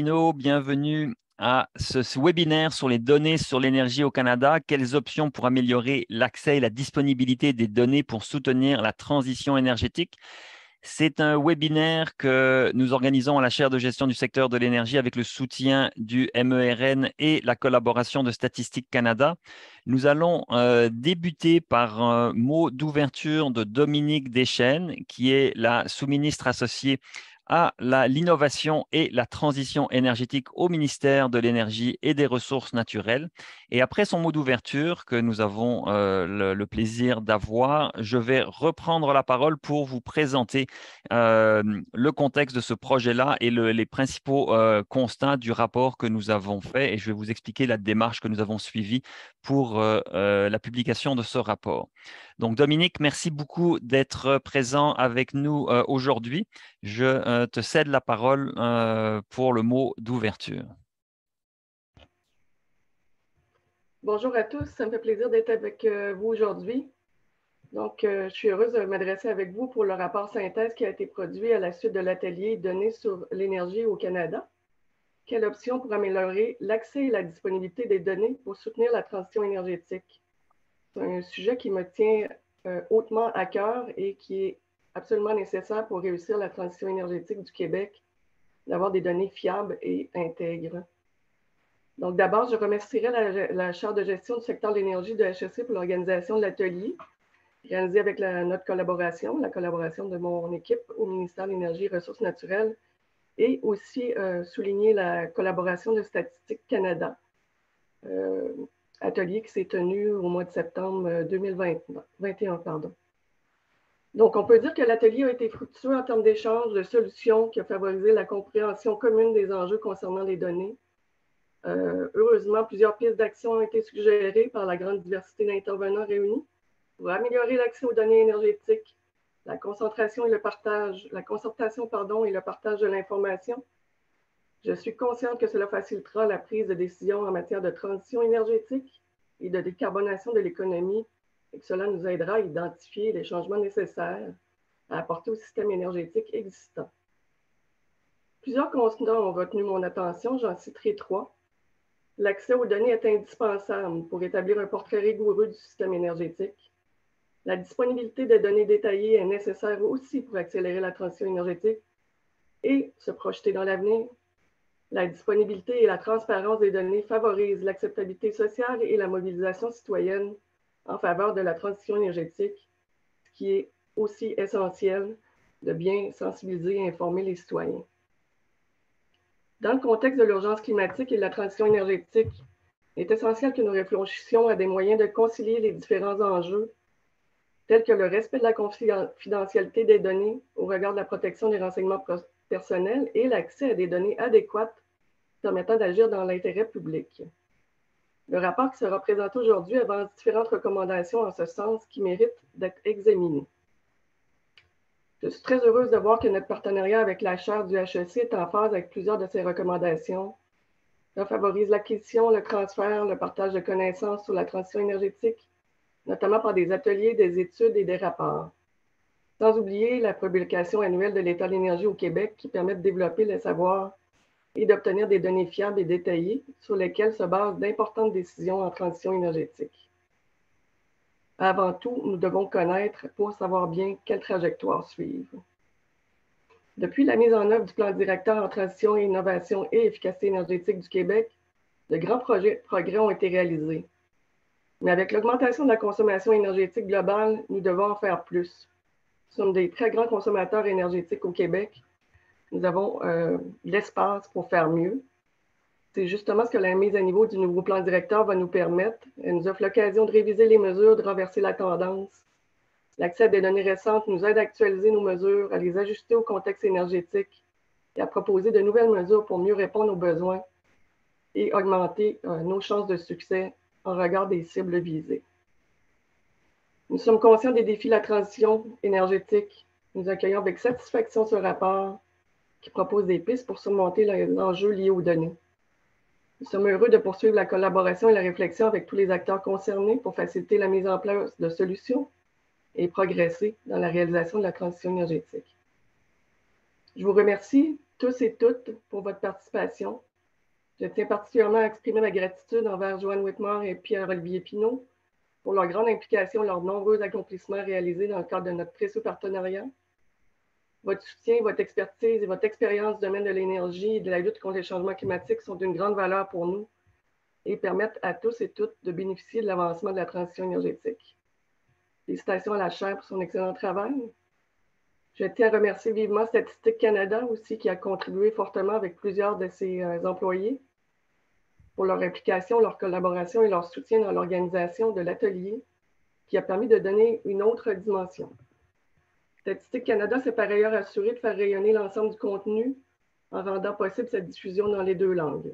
Martineau, bienvenue à ce webinaire sur les données sur l'énergie au Canada. Quelles options pour améliorer l'accès et la disponibilité des données pour soutenir la transition énergétique? C'est un webinaire que nous organisons à la chaire de gestion du secteur de l'énergie avec le soutien du MERN et la collaboration de Statistique Canada. Nous allons débuter par un mot d'ouverture de Dominique Deschênes, qui est la sous-ministre associée à l'innovation et la transition énergétique au ministère de l'Énergie et des Ressources naturelles. Et après son mot d'ouverture que nous avons le plaisir d'avoir, je vais reprendre la parole pour vous présenter le contexte de ce projet-là et les principaux constats du rapport que nous avons fait. Et je vais vous expliquer la démarche que nous avons suivie pour la publication de ce rapport. Donc, Dominique, merci beaucoup d'être présent avec nous aujourd'hui. Je te cède la parole pour le mot d'ouverture. Bonjour à tous, ça me fait plaisir d'être avec vous aujourd'hui. Donc, je suis heureuse de m'adresser avec vous pour le rapport synthèse qui a été produit à la suite de l'atelier Données sur l'énergie au Canada. Quelle option pour améliorer l'accès et la disponibilité des données pour soutenir la transition énergétique? C'est un sujet qui me tient hautement à cœur et qui est absolument nécessaire pour réussir la transition énergétique du Québec, d'avoir des données fiables et intègres. Donc, d'abord, je remercierai la chaire de gestion du secteur de l'énergie de HEC pour l'organisation de l'atelier, réalisé avec notre collaboration, la collaboration de mon équipe au ministère de l'Énergie et des Ressources naturelles, et aussi souligner la collaboration de Statistique Canada, atelier qui s'est tenu au mois de septembre 2021. Donc, on peut dire que l'atelier a été fructueux en termes d'échanges, de solutions, qui a favorisé la compréhension commune des enjeux concernant les données. Heureusement, plusieurs pistes d'action ont été suggérées par la grande diversité d'intervenants réunis pour améliorer l'accès aux données énergétiques, la concentration et le partage, la concertation et le partage de l'information. Je suis consciente que cela facilitera la prise de décision en matière de transition énergétique et de décarbonation de l'économie et que cela nous aidera à identifier les changements nécessaires à apporter au système énergétique existant. Plusieurs constats ont retenu mon attention, j'en citerai 3. L'accès aux données est indispensable pour établir un portrait rigoureux du système énergétique. La disponibilité des données détaillées est nécessaire aussi pour accélérer la transition énergétique et se projeter dans l'avenir. La disponibilité et la transparence des données favorisent l'acceptabilité sociale et la mobilisation citoyenne en faveur de la transition énergétique, ce qui est aussi essentiel de bien sensibiliser et informer les citoyens. Dans le contexte de l'urgence climatique et de la transition énergétique, il est essentiel que nous réfléchissions à des moyens de concilier les différents enjeux, tels que le respect de la confidentialité des données au regard de la protection des renseignements personnels et l'accès à des données adéquates permettant d'agir dans l'intérêt public. Le rapport qui sera présenté aujourd'hui avance différentes recommandations en ce sens qui méritent d'être examinées. Je suis très heureuse de voir que notre partenariat avec la chaire du HEC est en phase avec plusieurs de ces recommandations. Ça favorise l'acquisition, le transfert, le partage de connaissances sur la transition énergétique, notamment par des ateliers, des études et des rapports. Sans oublier la publication annuelle de l'État de l'énergie au Québec qui permet de développer le savoir et d'obtenir des données fiables et détaillées sur lesquelles se basent d'importantes décisions en transition énergétique. Avant tout, nous devons connaître pour savoir bien quelle trajectoire suivre. Depuis la mise en œuvre du plan directeur en transition, innovation et efficacité énergétique du Québec, de grands progrès ont été réalisés. Mais avec l'augmentation de la consommation énergétique globale, nous devons en faire plus. Nous sommes des très grands consommateurs énergétiques au Québec. Nous avons l'espace pour faire mieux. C'est justement ce que la mise à niveau du nouveau plan directeur va nous permettre. Elle nous offre l'occasion de réviser les mesures, de renverser la tendance. L'accès à des données récentes nous aide à actualiser nos mesures, à les ajuster au contexte énergétique et à proposer de nouvelles mesures pour mieux répondre aux besoins et augmenter nos chances de succès en regard des cibles visées. Nous sommes conscients des défis de la transition énergétique. Nous accueillons avec satisfaction ce rapport qui propose des pistes pour surmonter les enjeux liés aux données. Nous sommes heureux de poursuivre la collaboration et la réflexion avec tous les acteurs concernés pour faciliter la mise en place de solutions et progresser dans la réalisation de la transition énergétique. Je vous remercie tous et toutes pour votre participation. Je tiens particulièrement à exprimer ma gratitude envers Joanne Whitmore et Pierre-Olivier Pinault pour leur grande implication et leurs nombreux accomplissements réalisés dans le cadre de notre précieux partenariat. Votre soutien, votre expertise et votre expérience du domaine de l'énergie et de la lutte contre les changements climatiques sont d'une grande valeur pour nous et permettent à tous et toutes de bénéficier de l'avancement de la transition énergétique. Félicitations à la Chaire pour son excellent travail. Je tiens à remercier vivement Statistique Canada aussi, qui a contribué fortement avec plusieurs de ses employés pour leur implication, leur collaboration et leur soutien dans l'organisation de l'atelier, qui a permis de donner une autre dimension. Statistique Canada s'est par ailleurs assuré de faire rayonner l'ensemble du contenu en rendant possible sa diffusion dans les 2 langues.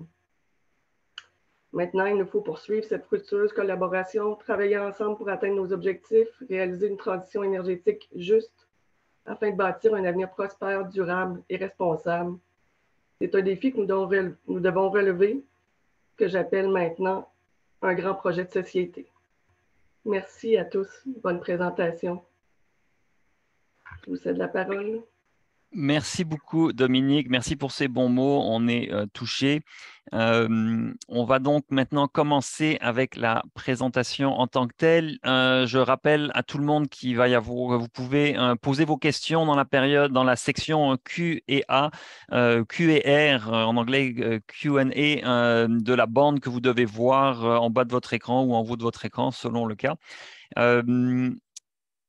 Maintenant, il nous faut poursuivre cette fructueuse collaboration, travailler ensemble pour atteindre nos objectifs, réaliser une transition énergétique juste afin de bâtir un avenir prospère, durable et responsable. C'est un défi que nous devons relever, que j'appelle maintenant un grand projet de société. Merci à tous. Bonne présentation. Je vous cède la parole. Merci beaucoup, Dominique. Merci pour ces bons mots. On est touchés. On va donc maintenant commencer avec la présentation en tant que telle. Je rappelle à tout le monde qu'il va y avoir, vous pouvez poser vos questions dans la période, dans la section Q et A, Q et R en anglais, Q&A de la bande que vous devez voir en bas de votre écran ou en haut de votre écran selon le cas.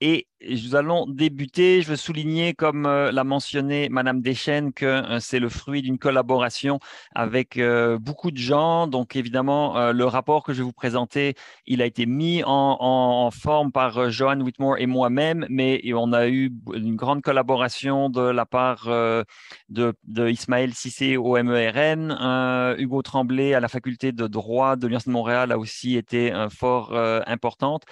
Et nous allons débuter. Je veux souligner, comme l'a mentionné Madame Deschênes, que c'est le fruit d'une collaboration avec beaucoup de gens. Donc, évidemment, le rapport que je vais vous présenter, il a été mis en forme par Joanne Whitmore et moi-même, mais on a eu une grande collaboration de la part de Ismaël Cissé au MERN. Hugo Tremblay à la faculté de droit de l'Université de Montréal a aussi été fort importante.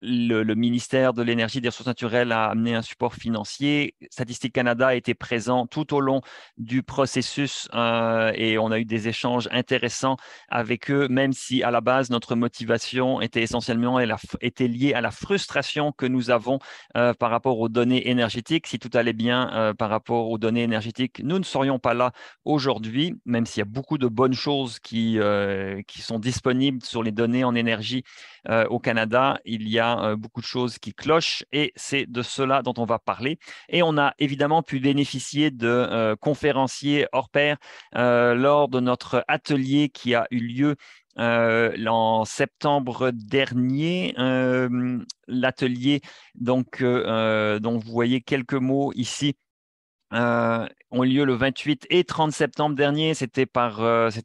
Le ministère de l'Énergie et des Ressources naturelles a amené un support financier. Statistique Canada a été présent tout au long du processus et on a eu des échanges intéressants avec eux, même si à la base, notre motivation était essentiellement était liée à la frustration que nous avons par rapport aux données énergétiques. Si tout allait bien par rapport aux données énergétiques, nous ne serions pas là aujourd'hui, même s'il y a beaucoup de bonnes choses qui sont disponibles sur les données en énergie au Canada. Il y a beaucoup de choses qui clochent et c'est de cela dont on va parler. Et on a évidemment pu bénéficier de conférenciers hors pair lors de notre atelier qui a eu lieu en septembre dernier. L'atelier, donc, dont vous voyez quelques mots ici, ont lieu le 28 et 30 septembre dernier. C'était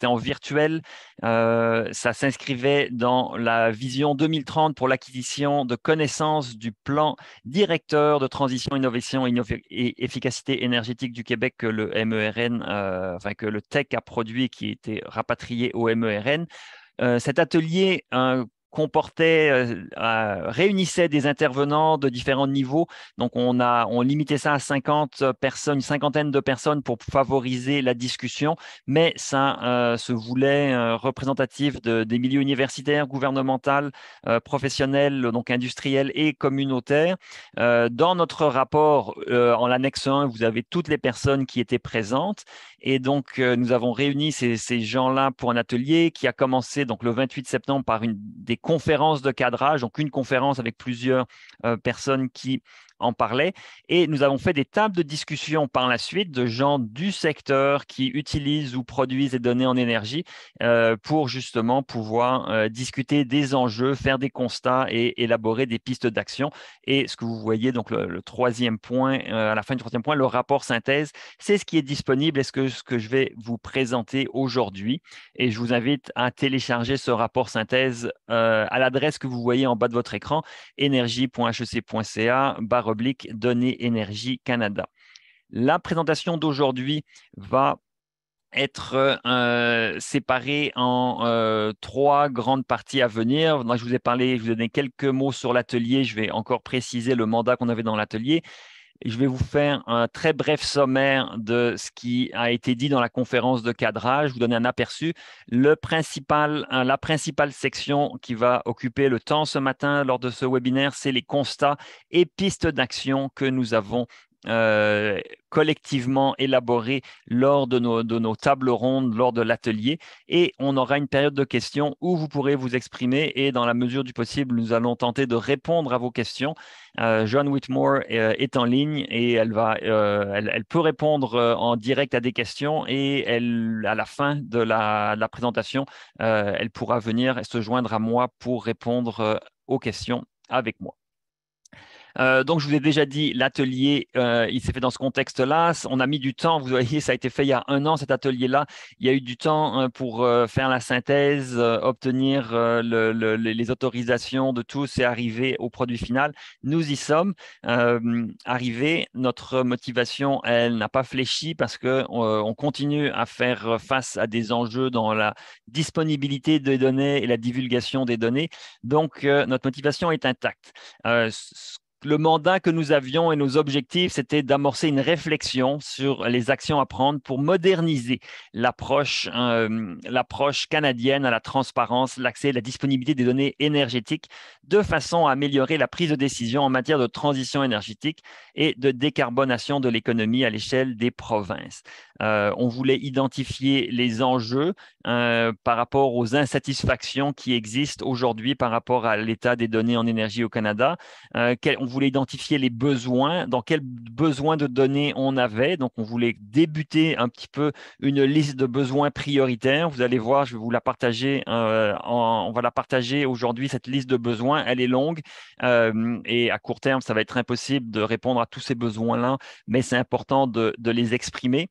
en virtuel. Ça s'inscrivait dans la vision 2030 pour l'acquisition de connaissances du plan directeur de transition, innovation et efficacité énergétique du Québec que le MERN, que le TEC a produit, qui était rapatrié au MERN. Cet atelier réunissait des intervenants de différents niveaux. Donc, on limitait ça à 50 personnes, une cinquantaine de personnes pour favoriser la discussion, mais ça se voulait représentatif des milieux universitaires, gouvernementaux, professionnels, donc industriels et communautaires. Dans notre rapport, en l'annexe 1, vous avez toutes les personnes qui étaient présentes. Et donc, nous avons réuni ces gens-là pour un atelier qui a commencé donc, le 28 septembre par des conférences de cadrage, donc une conférence avec plusieurs personnes qui en parlaient. Et nous avons fait des tables de discussion par la suite de gens du secteur qui utilisent ou produisent des données en énergie pour justement pouvoir discuter des enjeux, faire des constats et élaborer des pistes d'action. Et ce que vous voyez, donc le troisième point, à la fin du troisième point, le rapport synthèse, c'est ce qui est disponible et ce que je vais vous présenter aujourd'hui. Et je vous invite à télécharger ce rapport synthèse à l'adresse que vous voyez en bas de votre écran, énergie.hec.ca/données énergie Canada. La présentation d'aujourd'hui va être séparée en 3 grandes parties à venir. Moi, je vous ai donné quelques mots sur l'atelier. Je vais encore préciser le mandat qu'on avait dans l'atelier. Je vais vous faire un très bref sommaire de ce qui a été dit dans la conférence de cadrage, vous donner un aperçu. La principale section qui va occuper le temps ce matin lors de ce webinaire, c'est les constats et pistes d'action que nous avons collectivement élaborées lors de nos tables rondes, lors de l'atelier. Et on aura une période de questions où vous pourrez vous exprimer et dans la mesure du possible, nous allons tenter de répondre à vos questions. Joanne Whitmore est en ligne et elle peut répondre en direct à des questions et à la fin de la présentation, elle pourra venir se joindre à moi pour répondre aux questions avec moi. Donc, je vous ai déjà dit, l'atelier, il s'est fait dans ce contexte-là. On a mis du temps. Vous voyez, ça a été fait il y a 1 an, cet atelier-là. Il y a eu du temps pour faire la synthèse, obtenir les autorisations de tous et arriver au produit final. Nous y sommes arrivés. Notre motivation, elle n'a pas fléchi parce que on continue à faire face à des enjeux dans la disponibilité des données et la divulgation des données. Donc, notre motivation est intacte. Le mandat que nous avions et nos objectifs, c'était d'amorcer une réflexion sur les actions à prendre pour moderniser l'approche canadienne à la transparence, l'accès et la disponibilité des données énergétiques de façon à améliorer la prise de décision en matière de transition énergétique et de décarbonation de l'économie à l'échelle des provinces. On voulait identifier les enjeux par rapport aux insatisfactions qui existent aujourd'hui par rapport à l'état des données en énergie au Canada. On voulait identifier les besoins, dans quels besoins de données on avait. Donc, on voulait débuter un petit peu une liste de besoins prioritaires. Vous allez voir, je vais vous la partager. On va la partager aujourd'hui, cette liste de besoins. Elle est longue et à court terme, ça va être impossible de répondre à tous ces besoins-là, mais c'est important de les exprimer.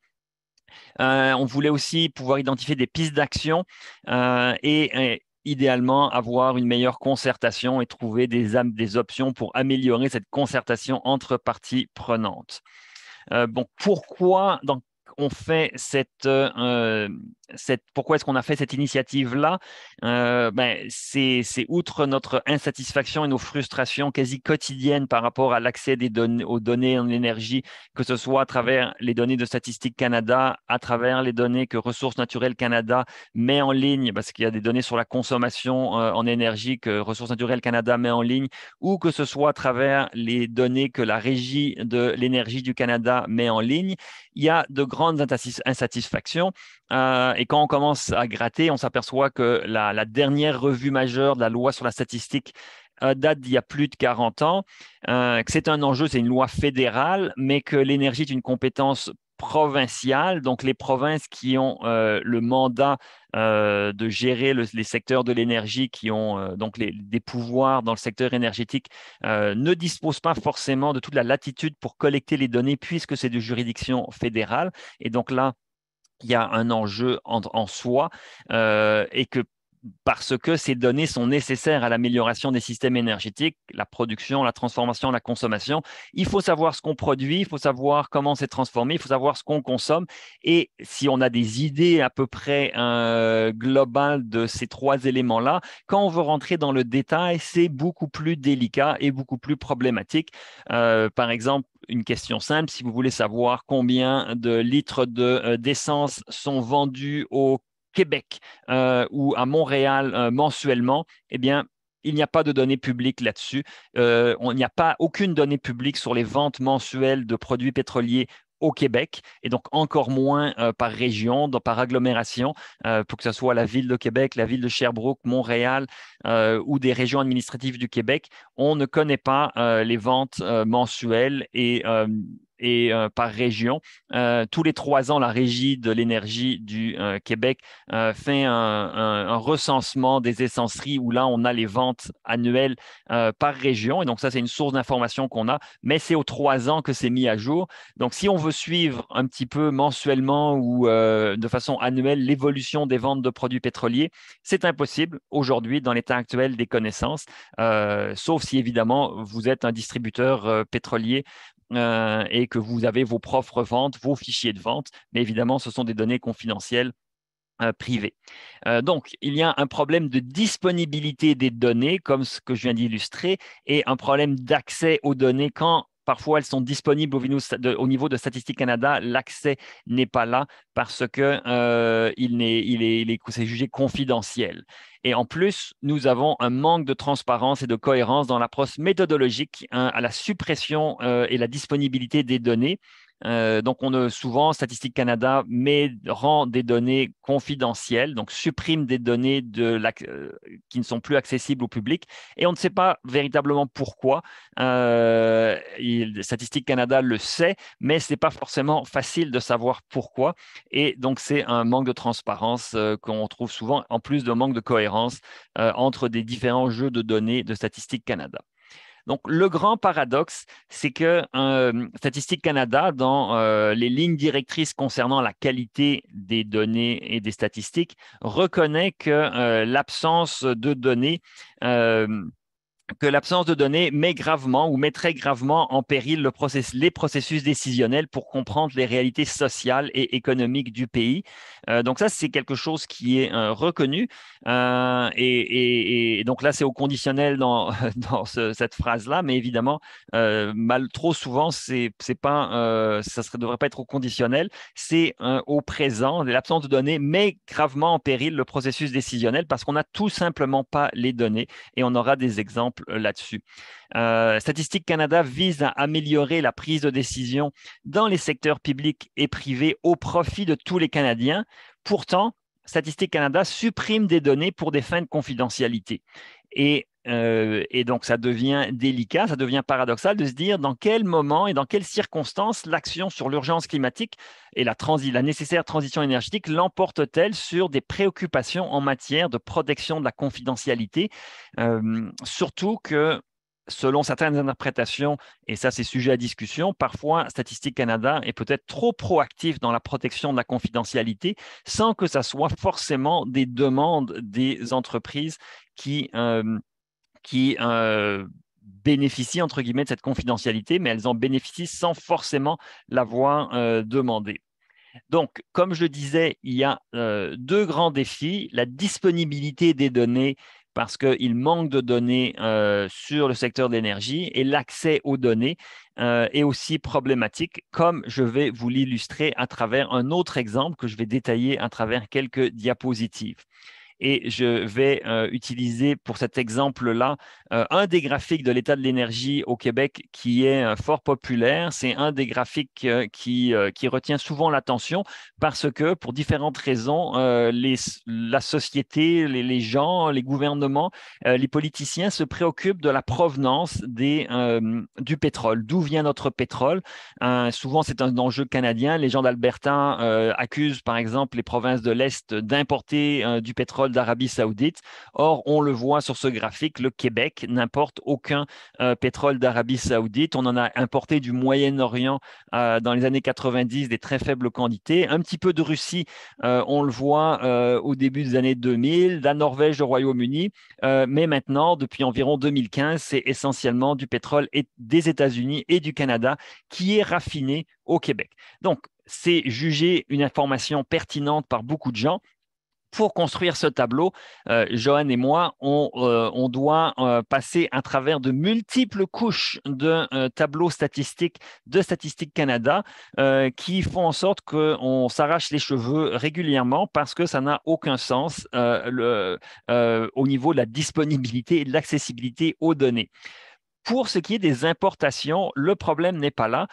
On voulait aussi pouvoir identifier des pistes d'action et idéalement avoir une meilleure concertation et trouver des options pour améliorer cette concertation entre parties prenantes. Bon, pourquoi on fait pourquoi est-ce qu'on a fait cette initiative-là? C'est outre notre insatisfaction et nos frustrations quasi quotidiennes par rapport à l'accès aux données en énergie, que ce soit à travers les données de Statistique Canada, à travers les données que Ressources naturelles Canada met en ligne, parce qu'il y a des données sur la consommation en énergie que Ressources naturelles Canada met en ligne, ou que ce soit à travers les données que la Régie de l'énergie du Canada met en ligne, il y a de grandes insatisfactions. Et quand on commence à gratter, on s'aperçoit que la dernière revue majeure de la loi sur la statistique date d'il y a plus de 40 ans, que c'est un enjeu, c'est une loi fédérale, mais que l'énergie est une compétence provinciale, donc les provinces qui ont le mandat de gérer les secteurs de l'énergie, qui ont donc des pouvoirs dans le secteur énergétique, ne disposent pas forcément de toute la latitude pour collecter les données puisque c'est de juridiction fédérale. Et donc là, il y a un enjeu en soi et que parce que ces données sont nécessaires à l'amélioration des systèmes énergétiques, la production, la transformation, la consommation. Il faut savoir ce qu'on produit, il faut savoir comment c'est transformé, il faut savoir ce qu'on consomme. Et si on a des idées à peu près globales de ces 3 éléments-là, quand on veut rentrer dans le détail, c'est beaucoup plus délicat et beaucoup plus problématique. Par exemple, une question simple, si vous voulez savoir combien de litres d'essence sont vendus au Québec ou à Montréal mensuellement, eh bien, il n'y a pas de données publiques là-dessus. Il n'y a pas aucune donnée publique sur les ventes mensuelles de produits pétroliers au Québec, et donc encore moins par région, par agglomération, pour que ce soit la ville de Québec, la ville de Sherbrooke, Montréal ou des régions administratives du Québec. On ne connaît pas les ventes mensuelles et par région. Tous les 3 ans, la Régie de l'énergie du Québec fait un recensement des essenceries où là, on a les ventes annuelles par région. Et donc, ça, c'est une source d'information qu'on a, mais c'est aux 3 ans que c'est mis à jour. Donc, si on veut suivre un petit peu mensuellement ou de façon annuelle l'évolution des ventes de produits pétroliers, c'est impossible aujourd'hui dans l'état actuel des connaissances, sauf si évidemment vous êtes un distributeur pétrolier et que vous avez vos propres ventes, vos fichiers de vente. Mais évidemment, ce sont des données confidentielles privées. Donc, il y a un problème de disponibilité des données, comme ce que je viens d'illustrer, et un problème d'accès aux données quand parfois elles sont disponibles au niveau de Statistique Canada, l'accès n'est pas là parce que c'est jugé confidentiel. Et en plus, nous avons un manque de transparence et de cohérence dans l'approche méthodologique à la suppression et la disponibilité des données. Donc, souvent, Statistique Canada rend des données confidentielles, donc supprime des données qui ne sont plus accessibles au public, et on ne sait pas véritablement pourquoi. Statistique Canada le sait, mais ce n'est pas forcément facile de savoir pourquoi. Et donc, c'est un manque de transparence qu'on trouve souvent, en plus d'un manque de cohérence entre des différents jeux de données de Statistique Canada. Donc, le grand paradoxe, c'est que Statistique Canada, dans les lignes directrices concernant la qualité des données et des statistiques, reconnaît que l'absence de données met gravement ou mettrait gravement en péril les processus décisionnels pour comprendre les réalités sociales et économiques du pays. Donc ça, c'est quelque chose qui est reconnu. Et donc là, c'est au conditionnel dans, cette phrase-là, mais évidemment, trop souvent, ça ne devrait pas être au conditionnel, c'est au présent. L'absence de données met gravement en péril le processus décisionnel parce qu'on n'a tout simplement pas les données et on aura des exemples là-dessus. Statistique Canada vise à améliorer la prise de décision dans les secteurs publics et privés au profit de tous les Canadiens. Pourtant, Statistique Canada supprime des données pour des fins de confidentialité. Et donc, ça devient délicat, ça devient paradoxal de se dire dans quel moment et dans quelles circonstances l'action sur l'urgence climatique et la nécessaire transition énergétique l'emporte-t-elle sur des préoccupations en matière de protection de la confidentialité, surtout que selon certaines interprétations, et ça c'est sujet à discussion, parfois Statistique Canada est peut-être trop proactif dans la protection de la confidentialité sans que ça soit forcément des demandes des entreprises qui bénéficient, entre guillemets, de cette confidentialité, mais elles en bénéficient sans forcément l'avoir demandé. Donc, comme je le disais, il y a deux grands défis. La disponibilité des données, parce qu'il manque de données sur le secteur de l'énergie, et l'accès aux données est aussi problématique, comme je vais vous l'illustrer à travers un autre exemple que je vais détailler à travers quelques diapositives. Et je vais utiliser pour cet exemple-là un des graphiques de l'état de l'énergie au Québec qui est fort populaire. C'est un des graphiques qui retient souvent l'attention parce que pour différentes raisons, la société, les gens, les gouvernements, les politiciens se préoccupent de la provenance du pétrole. D'où vient notre pétrole? Souvent, c'est un enjeu canadien. Les gens d'Alberta accusent, par exemple, les provinces de l'Est d'importer du pétrole d'Arabie Saoudite. Or, on le voit sur ce graphique, le Québec n'importe aucun pétrole d'Arabie Saoudite. On en a importé du Moyen-Orient dans les années 90, des très faibles quantités. Un petit peu de Russie, on le voit au début des années 2000, la Norvège, le Royaume-Uni. Mais maintenant, depuis environ 2015, c'est essentiellement du pétrole des États-Unis et du Canada qui est raffiné au Québec. Donc, c'est jugé une information pertinente par beaucoup de gens. Pour construire ce tableau, Johan et moi, on doit passer à travers de multiples couches de tableaux statistiques de Statistique Canada qui font en sorte qu'on s'arrache les cheveux régulièrement parce que ça n'a aucun sens au niveau de la disponibilité et de l'accessibilité aux données. Pour ce qui est des importations, le problème n'est pas là.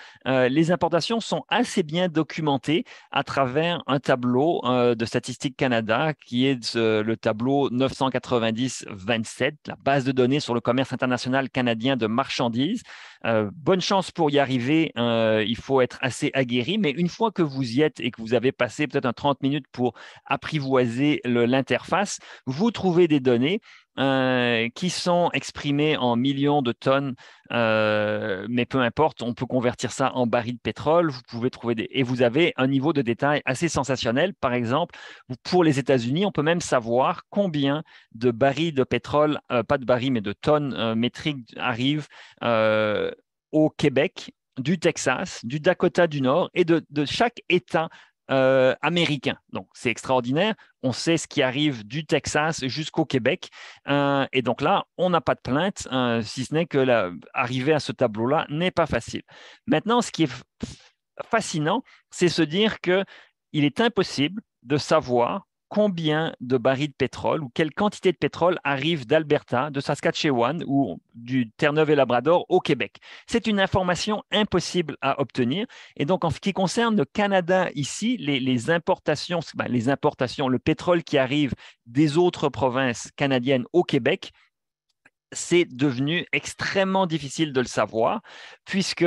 Les importations sont assez bien documentées à travers un tableau de Statistique Canada qui est le tableau 990-27, la base de données sur le commerce international canadien de marchandises. Bonne chance pour y arriver. Il faut être assez aguerri, mais une fois que vous y êtes et que vous avez passé peut-être 30 minutes pour apprivoiser l'interface, vous trouvez des données qui sont exprimés en millions de tonnes, mais peu importe, on peut convertir ça en barils de pétrole. Vous pouvez trouver et vous avez un niveau de détail assez sensationnel. Par exemple, pour les États-Unis, on peut même savoir combien de barils de pétrole, pas de barils, mais de tonnes métriques arrivent au Québec, du Texas, du Dakota du Nord et de chaque État américain. Donc, c'est extraordinaire. On sait ce qui arrive du Texas jusqu'au Québec. Et donc là, on n'a pas de plainte, si ce n'est que arriver à ce tableau-là n'est pas facile. Maintenant, ce qui est fascinant, c'est se dire qu'il est impossible de savoir combien de barils de pétrole ou quelle quantité de pétrole arrive d'Alberta, de Saskatchewan ou du Terre-Neuve et Labrador au Québec. C'est une information impossible à obtenir. Et donc, en ce qui concerne le Canada ici, les importations, les importations, le pétrole qui arrive des autres provinces canadiennes au Québec, c'est devenu extrêmement difficile de le savoir, puisque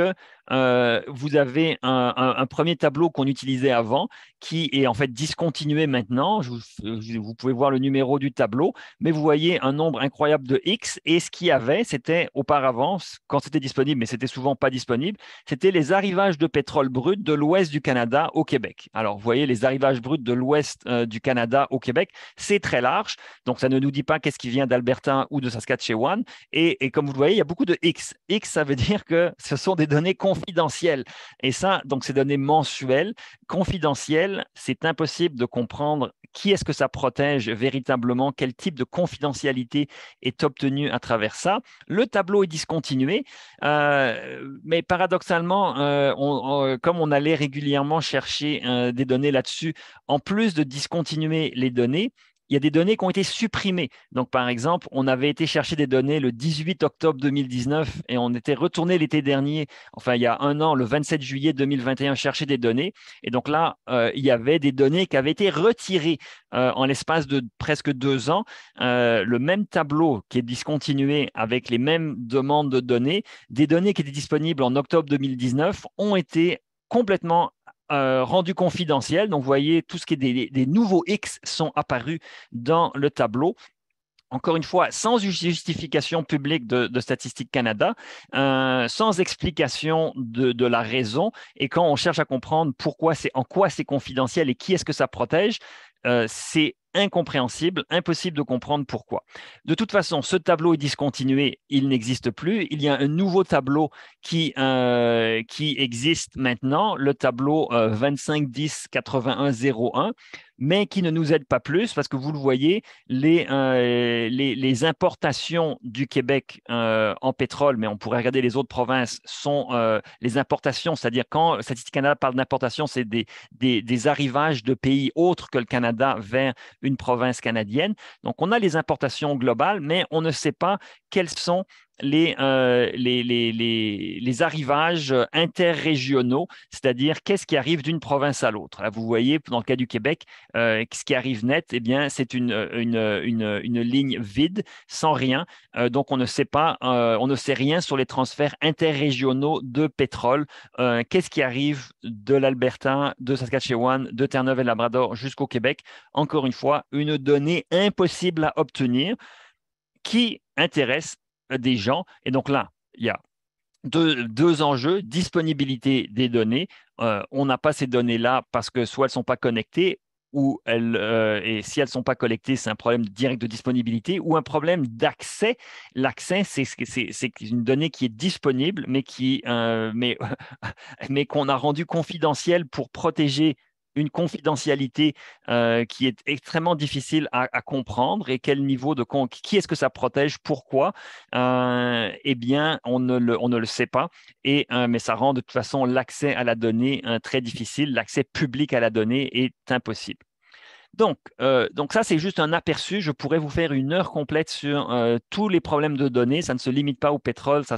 vous avez un premier tableau qu'on utilisait avant, qui est en fait discontinué maintenant. Vous pouvez voir le numéro du tableau, mais vous voyez un nombre incroyable de X. Et ce qu'il y avait, c'était auparavant, quand c'était disponible, mais c'était souvent pas disponible, c'était les arrivages de pétrole brut de l'ouest du Canada au Québec. Alors, vous voyez, les arrivages bruts de l'ouest du Canada au Québec, c'est très large. Donc, ça ne nous dit pas qu'est-ce qui vient d'Alberta ou de Saskatchewan. Et comme vous le voyez, il y a beaucoup de X. X, ça veut dire que ce sont des données confidentielles. Et ça, donc, ces données mensuelles, confidentielles, c'est impossible de comprendre qui est-ce que ça protège véritablement, quel type de confidentialité est obtenu à travers ça. Le tableau est discontinué, mais paradoxalement, comme on allait régulièrement chercher des données là-dessus, en plus de discontinuer les données, il y a des données qui ont été supprimées. Donc, par exemple, on avait été chercher des données le 18 octobre 2019 et on était retourné l'été dernier, enfin, il y a un an, le 27 juillet 2021, chercher des données. Et donc là, il y avait des données qui avaient été retirées en l'espace de presque 2 ans. Le même tableau qui est discontinué avec les mêmes demandes de données, des données qui étaient disponibles en octobre 2019 ont été complètement rendu confidentiel. Donc, vous voyez, tout ce qui est des nouveaux X sont apparus dans le tableau. Encore une fois, sans justification publique de Statistique Canada, sans explication de la raison. Et quand on cherche à comprendre en quoi c'est confidentiel et qui est-ce que ça protège, c'est incompréhensible, impossible de comprendre pourquoi. De toute façon, ce tableau est discontinué, il n'existe plus. Il y a un nouveau tableau qui existe maintenant, le tableau 2510-8101, mais qui ne nous aide pas plus parce que vous le voyez, les importations du Québec en pétrole, mais on pourrait regarder les autres provinces, sont les importations, c'est-à-dire quand Statistique Canada parle d'importation, c'est des arrivages de pays autres que le Canada vers une province canadienne. Donc, on a les importations globales, mais on ne sait pas quels sont les arrivages interrégionaux, c'est-à-dire qu'est-ce qui arrive d'une province à l'autre. Là, vous voyez, dans le cas du Québec, ce qui arrive net, eh bien, c'est une ligne vide, sans rien. Donc, on ne sait pas, on ne sait rien sur les transferts interrégionaux de pétrole. Qu'est-ce qui arrive de l'Alberta, de Saskatchewan, de Terre-Neuve et Labrador jusqu'au Québec? Encore une fois, une donnée impossible à obtenir qui intéresse des gens. Et donc là, il y a deux enjeux, disponibilité des données. On n'a pas ces données-là parce que soit elles ne sont pas connectées, et si elles ne sont pas collectées, c'est un problème direct de disponibilité ou un problème d'accès. L'accès, c'est une donnée qui est disponible, mais qu'on a rendue confidentielle pour protéger une confidentialité qui est extrêmement difficile à comprendre et quel niveau de qui est-ce que ça protège, pourquoi, eh bien, on ne le sait pas. Mais ça rend de toute façon l'accès à la donnée très difficile. L'accès public à la donnée est impossible. Donc ça, c'est juste un aperçu. Je pourrais vous faire une heure complète sur tous les problèmes de données. Ça ne se limite pas au pétrole, ça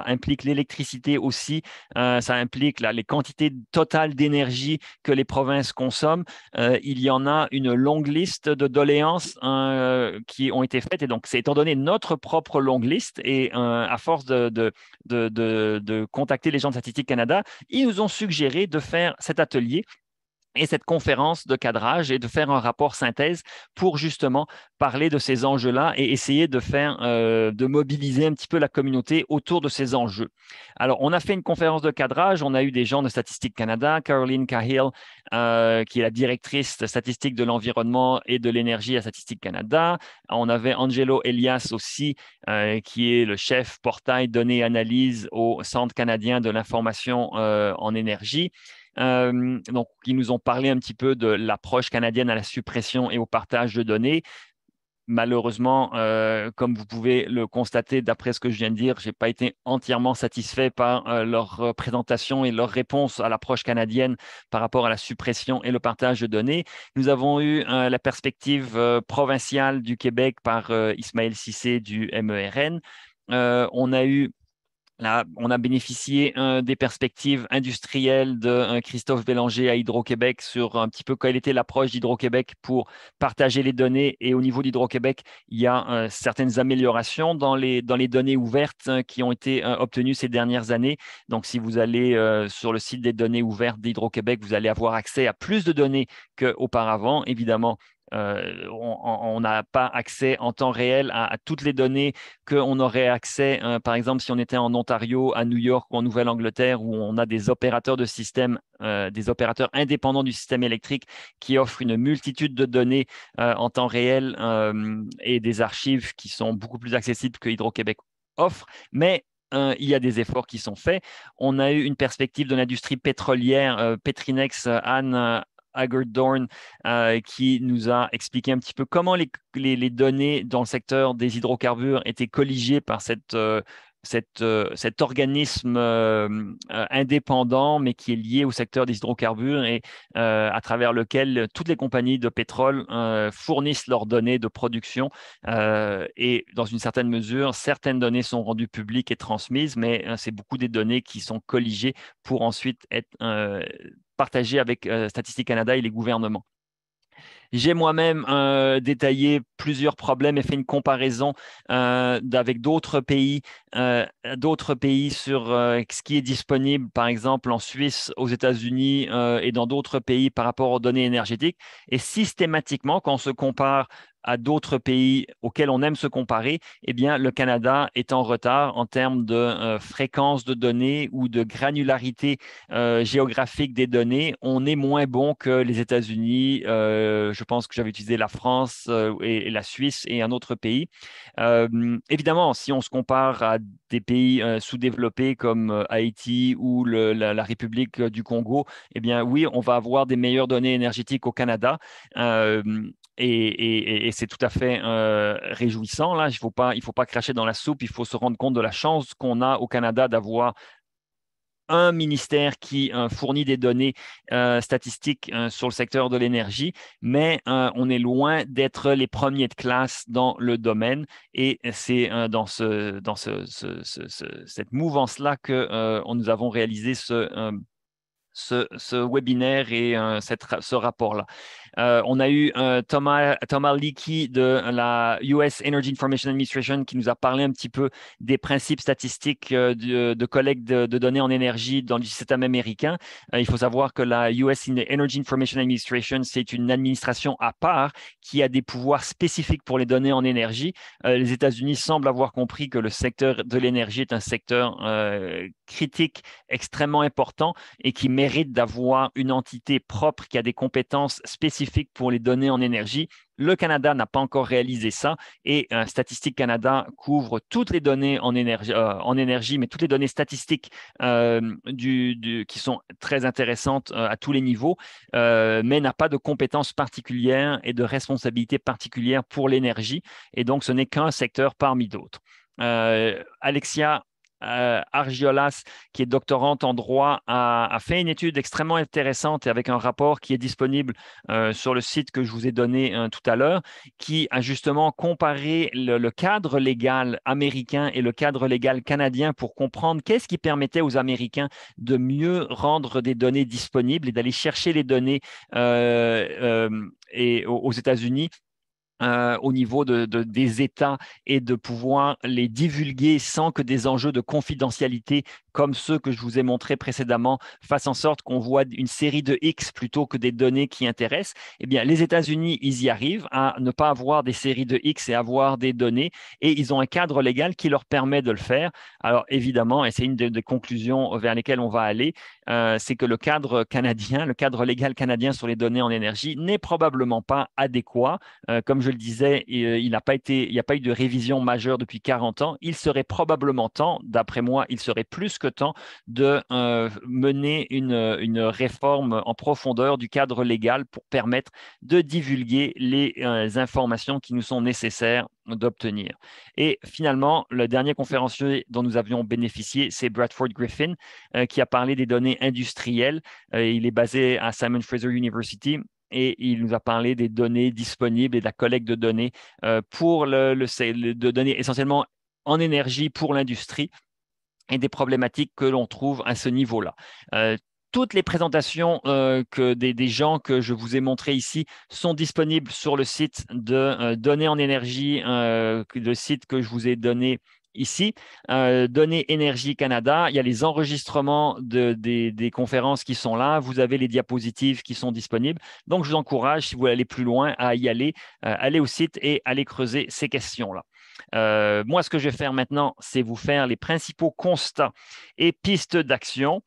implique l'électricité aussi, ça implique les quantités totales d'énergie que les provinces consomment. Il y en a une longue liste de doléances qui ont été faites. Et donc, c'est étant donné notre propre longue liste et à force de contacter les gens de Statistique Canada, ils nous ont suggéré de faire cet atelier et cette conférence de cadrage et de faire un rapport synthèse pour justement parler de ces enjeux-là et essayer de mobiliser un petit peu la communauté autour de ces enjeux. Alors, on a fait une conférence de cadrage, on a eu des gens de Statistique Canada, Caroline Cahill, qui est la directrice statistique de l'environnement et de l'énergie à Statistique Canada. On avait Angelo Elias aussi, qui est le chef portail données et analyse au Centre canadien de l'information en énergie. donc qui nous ont parlé un petit peu de l'approche canadienne à la suppression et au partage de données. Malheureusement, comme vous pouvez le constater d'après ce que je viens de dire, je n'ai pas été entièrement satisfait par leur présentation et leur réponse à l'approche canadienne par rapport à la suppression et le partage de données. Nous avons eu la perspective provinciale du Québec par Ismaël Cissé du MERN. On a eu Là, on a bénéficié des perspectives industrielles de Christophe Bélanger à Hydro-Québec sur un petit peu quelle était l'approche d'Hydro-Québec pour partager les données. Et au niveau d'Hydro-Québec, il y a certaines améliorations dans les données ouvertes qui ont été obtenues ces dernières années. Donc, si vous allez sur le site des données ouvertes d'Hydro-Québec, vous allez avoir accès à plus de données qu'auparavant. Évidemment, on n'a pas accès en temps réel à toutes les données qu'on aurait accès, par exemple, si on était en Ontario, à New York ou en Nouvelle-Angleterre, où on a des opérateurs de système, des opérateurs indépendants du système électrique qui offrent une multitude de données en temps réel et des archives qui sont beaucoup plus accessibles que Hydro-Québec offre. Mais il y a des efforts qui sont faits. On a eu une perspective de l'industrie pétrolière. Petrinex, Anne Hagerdorn, qui nous a expliqué un petit peu comment les données dans le secteur des hydrocarbures étaient colligées par cet organisme indépendant, mais qui est lié au secteur des hydrocarbures et à travers lequel toutes les compagnies de pétrole fournissent leurs données de production. Et dans une certaine mesure, certaines données sont rendues publiques et transmises, mais c'est beaucoup des données qui sont colligées pour ensuite être partagées avec Statistique Canada et les gouvernements. J'ai moi-même détaillé plusieurs problèmes et fait une comparaison avec d'autres pays sur ce qui est disponible, par exemple en Suisse, aux États-Unis et dans d'autres pays par rapport aux données énergétiques. Et systématiquement, quand on se compare à d'autres pays auxquels on aime se comparer, eh bien, le Canada est en retard en termes de fréquence de données ou de granularité géographique des données. On est moins bon que les États-Unis. Je pense que j'avais utilisé la France et la Suisse et un autre pays. Évidemment, si on se compare à des pays sous-développés comme Haïti ou la République du Congo, eh bien oui, on va avoir des meilleures données énergétiques au Canada. Euh, et c'est tout à fait réjouissant. Là, il faut pas cracher dans la soupe. Il faut se rendre compte de la chance qu'on a au Canada d'avoir un ministère qui fournit des données statistiques sur le secteur de l'énergie, mais on est loin d'être les premiers de classe dans le domaine. Et c'est cette mouvance-là que nous avons réalisé ce webinaire et ce rapport-là. On a eu Thomas Leakey de la US Energy Information Administration qui nous a parlé un petit peu des principes statistiques de collecte de données en énergie dans le système américain. Il faut savoir que la US Energy Information Administration, c'est une administration à part qui a des pouvoirs spécifiques pour les données en énergie. Les États-Unis semblent avoir compris que le secteur de l'énergie est un secteur critique extrêmement important et qui mérite d'avoir une entité propre qui a des compétences spécifiques pour les données en énergie. Le Canada n'a pas encore réalisé ça et Statistique Canada couvre toutes les données en énergie, mais toutes les données statistiques qui sont très intéressantes à tous les niveaux, mais n'a pas de compétences particulières et de responsabilités particulières pour l'énergie. Et donc, ce n'est qu'un secteur parmi d'autres. Alexia Argiolas, qui est doctorante en droit, a fait une étude extrêmement intéressante et avec un rapport qui est disponible sur le site que je vous ai donné tout à l'heure, qui a justement comparé le cadre légal américain et le cadre légal canadien pour comprendre qu'est-ce qui permettait aux Américains de mieux rendre des données disponibles et d'aller chercher les données et aux États-Unis au niveau des États et de pouvoir les divulguer sans que des enjeux de confidentialité comme ceux que je vous ai montrés précédemment fassent en sorte qu'on voit une série de X plutôt que des données qui intéressent. Eh bien, les États-Unis, ils y arrivent à ne pas avoir des séries de X et avoir des données et ils ont un cadre légal qui leur permet de le faire. Alors, évidemment, et c'est une des conclusions vers lesquelles on va aller, c'est que le cadre canadien, le cadre légal canadien sur les données en énergie n'est probablement pas adéquat. Comme je le disais, il n'y a pas eu de révision majeure depuis 40 ans. Il serait probablement temps, d'après moi, il serait plus que temps de mener une réforme en profondeur du cadre légal pour permettre de divulguer les informations qui nous sont nécessaires d'obtenir. Et finalement, le dernier conférencier dont nous avions bénéficié, c'est Bradford Griffin, qui a parlé des données industrielles. Il est basé à Simon Fraser University et il nous a parlé des données disponibles et de la collecte de données de données essentiellement en énergie pour l'industrie et des problématiques que l'on trouve à ce niveau-là. Toutes les présentations des gens que je vous ai montrés ici sont disponibles sur le site de Données en énergie, le site que je vous ai donné ici, Données Énergie Canada. Il y a les enregistrements des conférences qui sont là. Vous avez les diapositives qui sont disponibles. Donc, je vous encourage, si vous voulez aller plus loin, à y aller, aller au site et aller creuser ces questions-là. Moi, ce que je vais faire maintenant, c'est vous faire les principaux constats et pistes d'action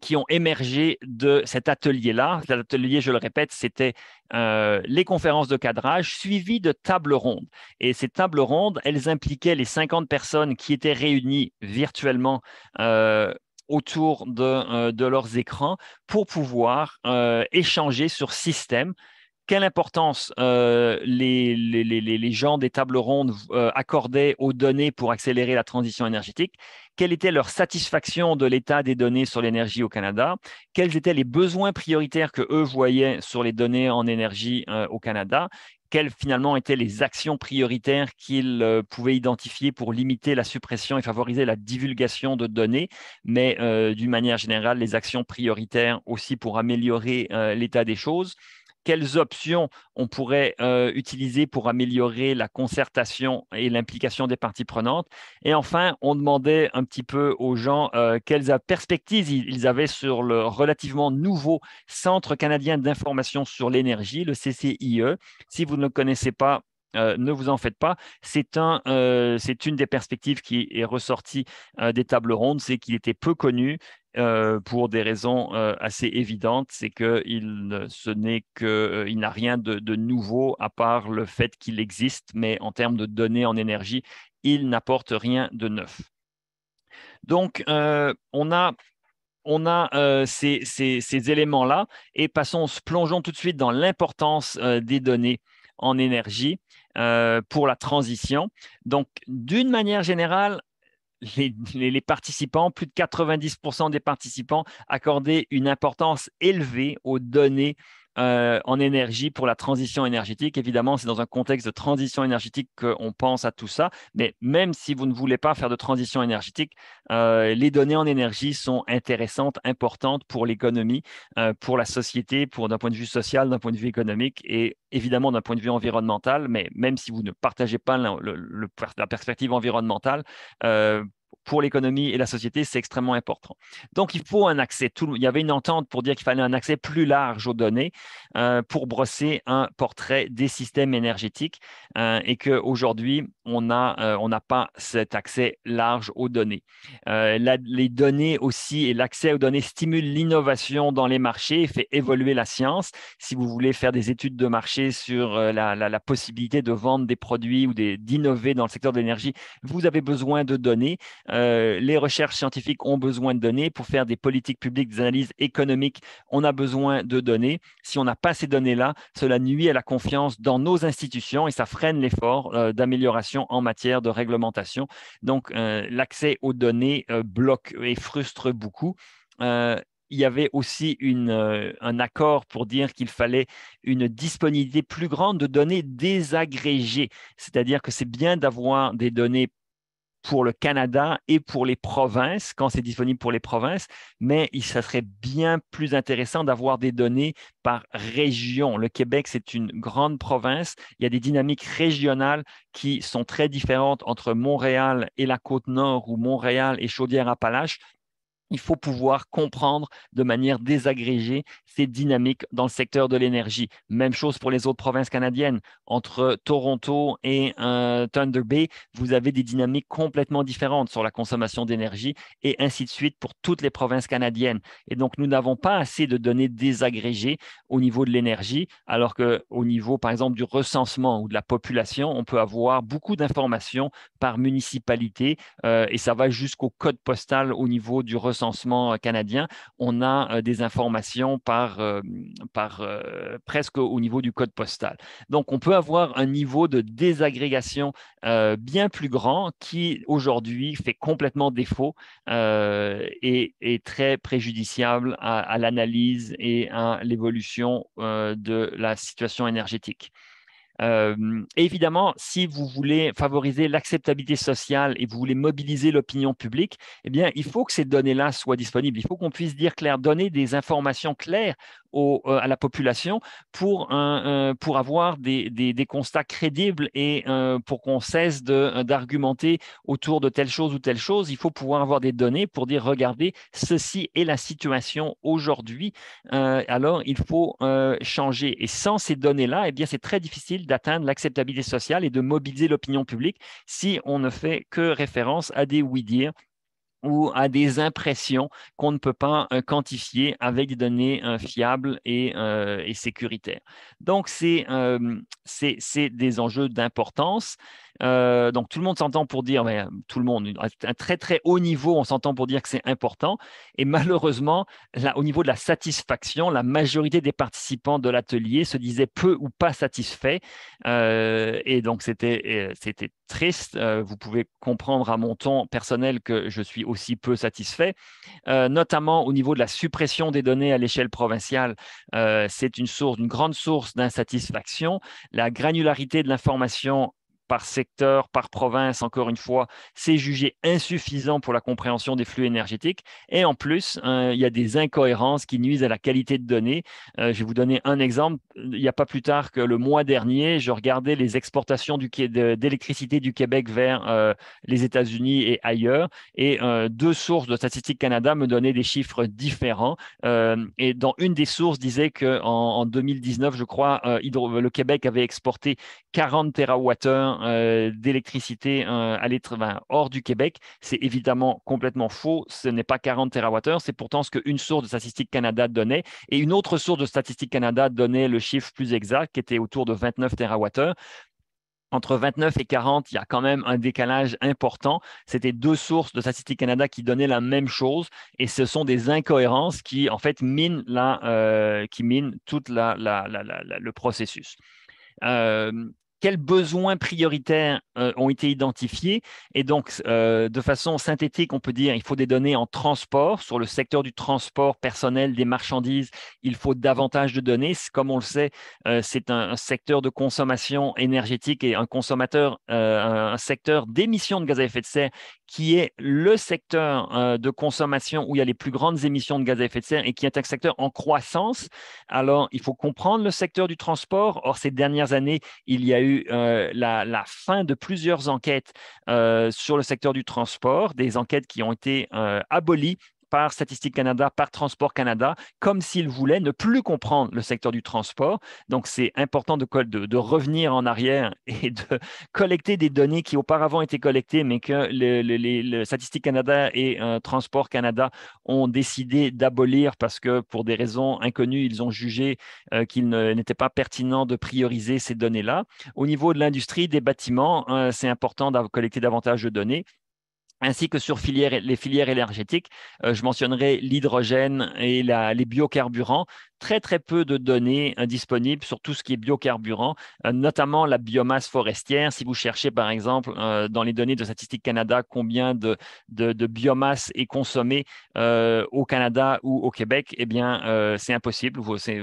qui ont émergé de cet atelier-là. Cet atelier, je le répète, c'était les conférences de cadrage suivies de tables rondes. Et ces tables rondes, elles impliquaient les 50 personnes qui étaient réunies virtuellement autour de leurs écrans pour pouvoir échanger sur système. Quelle importance les gens des tables rondes accordaient aux données pour accélérer la transition énergétique? Quelle était leur satisfaction de l'état des données sur l'énergie au Canada? Quels étaient les besoins prioritaires que eux voyaient sur les données en énergie au Canada? Quelles finalement étaient les actions prioritaires qu'ils pouvaient identifier pour limiter la suppression et favoriser la divulgation de données, mais d'une manière générale, les actions prioritaires aussi pour améliorer l'état des choses? Quelles options on pourrait utiliser pour améliorer la concertation et l'implication des parties prenantes. Et enfin, on demandait un petit peu aux gens quelles perspectives ils avaient sur le relativement nouveau Centre canadien d'information sur l'énergie, le CCIE. Si vous ne le connaissez pas, ne vous en faites pas. C'est une des perspectives qui est ressortie des tables rondes, c'est qu'il était peu connu pour des raisons assez évidentes, c'est qu'il n'a rien de nouveau à part le fait qu'il existe, mais en termes de données en énergie, il n'apporte rien de neuf. Donc, on a ces éléments-là et plongeons tout de suite dans l'importance des données en énergie pour la transition. Donc, d'une manière générale, les participants, plus de 90% des participants accordaient une importance élevée aux données en énergie pour la transition énergétique. Évidemment, c'est dans un contexte de transition énergétique qu'on pense à tout ça, mais même si vous ne voulez pas faire de transition énergétique, les données en énergie sont intéressantes, importantes pour l'économie, pour la société, d'un point de vue social, d'un point de vue économique et évidemment d'un point de vue environnemental, mais même si vous ne partagez pas la perspective environnementale, pour l'économie et la société, c'est extrêmement important. Donc, il faut un accès. Il y avait une entente pour dire qu'il fallait un accès plus large aux données pour brosser un portrait des systèmes énergétiques et qu'aujourd'hui, on n'a pas cet accès large aux données. Les données aussi et l'accès aux données stimulent l'innovation dans les marchés, fait évoluer la science. Si vous voulez faire des études de marché sur la possibilité de vendre des produits ou d'innover dans le secteur de l'énergie, vous avez besoin de données. Les recherches scientifiques ont besoin de données pour faire des politiques publiques, des analyses économiques. On a besoin de données. Si on n'a pas ces données-là, cela nuit à la confiance dans nos institutions et ça freine l'effort d'amélioration en matière de réglementation. Donc, l'accès aux données bloque et frustre beaucoup. Il y avait aussi un accord pour dire qu'il fallait une disponibilité plus grande de données désagrégées, c'est-à-dire que c'est bien d'avoir des données pour le Canada et pour les provinces, quand c'est disponible pour les provinces, mais ça serait bien plus intéressant d'avoir des données par région. Le Québec, c'est une grande province. Il y a des dynamiques régionales qui sont très différentes entre Montréal et la Côte-Nord ou Montréal et Chaudière-Appalaches. il faut pouvoir comprendre de manière désagrégée ces dynamiques dans le secteur de l'énergie. Même chose pour les autres provinces canadiennes. Entre Toronto et Thunder Bay, vous avez des dynamiques complètement différentes sur la consommation d'énergie et ainsi de suite pour toutes les provinces canadiennes. Et donc, nous n'avons pas assez de données désagrégées au niveau de l'énergie, alors qu'au niveau, par exemple, du recensement ou de la population, on peut avoir beaucoup d'informations par municipalité et ça va jusqu'au code postal au niveau du recensement canadien. On a des informations presque au niveau du code postal. Donc, on peut avoir un niveau de désagrégation bien plus grand qui aujourd'hui fait complètement défaut et est très préjudiciable à l'analyse et à l'évolution de la situation énergétique. Évidemment, si vous voulez favoriser l'acceptabilité sociale et vous voulez mobiliser l'opinion publique, eh bien, il faut que ces données-là soient disponibles. Il faut qu'on puisse dire clair, donner des informations claires à la population pour avoir des constats crédibles et pour qu'on cesse d'argumenter autour de telle chose ou telle chose. Il faut pouvoir avoir des données pour dire, regardez, ceci est la situation aujourd'hui. Alors, il faut changer. Et sans ces données-là, eh bien, c'est très difficile d'atteindre l'acceptabilité sociale et de mobiliser l'opinion publique si on ne fait que référence à des oui-dire ou à des impressions qu'on ne peut pas quantifier avec des données fiables et sécuritaires. Donc, c'est des enjeux d'importance. Donc, tout le monde s'entend pour dire, mais, tout le monde, à un très, très haut niveau, on s'entend pour dire que c'est important. Et malheureusement, là, au niveau de la satisfaction, la majorité des participants de l'atelier se disaient peu ou pas satisfaits. Et donc, c'était triste. Vous pouvez comprendre à mon ton personnel que je suis aussi peu satisfait, notamment au niveau de la suppression des données à l'échelle provinciale. C'est une grande source d'insatisfaction. La granularité de l'information par secteur, par province, encore une fois, c'est jugé insuffisant pour la compréhension des flux énergétiques. Et en plus, il y a des incohérences qui nuisent à la qualité de données. Je vais vous donner un exemple. Il n'y a pas plus tard que le mois dernier, je regardais les exportations d'électricité du Québec vers les États-Unis et ailleurs. Et deux sources de Statistique Canada me donnaient des chiffres différents. Et dans une des sources disait qu'en 2019, je crois, le Québec avait exporté 40 TWh d'électricité hors du Québec. C'est évidemment complètement faux. Ce n'est pas 40 TWh. C'est pourtant ce qu'une source de Statistique Canada donnait. Et une autre source de Statistique Canada donnait le chiffre plus exact, qui était autour de 29 TWh. Entre 29 et 40, il y a quand même un décalage important. C'était deux sources de Statistique Canada qui donnaient la même chose et ce sont des incohérences qui, en fait, qui minent tout le processus. Euh, Quels besoins prioritaires ont été identifiés? Et donc, de façon synthétique, on peut dire qu'il faut des données en transport. Sur le secteur du transport personnel des marchandises, il faut davantage de données. Comme on le sait, c'est un secteur de consommation énergétique et un secteur d'émissions de gaz à effet de serre qui est le secteur de consommation où il y a les plus grandes émissions de gaz à effet de serre et qui est un secteur en croissance. Alors, il faut comprendre le secteur du transport. Or, ces dernières années, il y a eu la fin de plusieurs enquêtes sur le secteur du transport, des enquêtes qui ont été abolies par Statistique Canada, par Transport Canada, comme s'ils voulaient ne plus comprendre le secteur du transport. Donc, c'est important de revenir en arrière et de collecter des données qui auparavant étaient collectées, mais que le Statistique Canada et Transport Canada ont décidé d'abolir parce que pour des raisons inconnues, ils ont jugé qu'il n'était pas pertinent de prioriser ces données-là. Au niveau de l'industrie des bâtiments, c'est important de collecter davantage de données ainsi que sur les filières énergétiques. Je mentionnerai l'hydrogène et les biocarburants. Très, très peu de données disponibles sur tout ce qui est biocarburant, notamment la biomasse forestière. Si vous cherchez, par exemple, dans les données de Statistique Canada, combien de biomasse est consommée au Canada ou au Québec, eh bien, c'est impossible.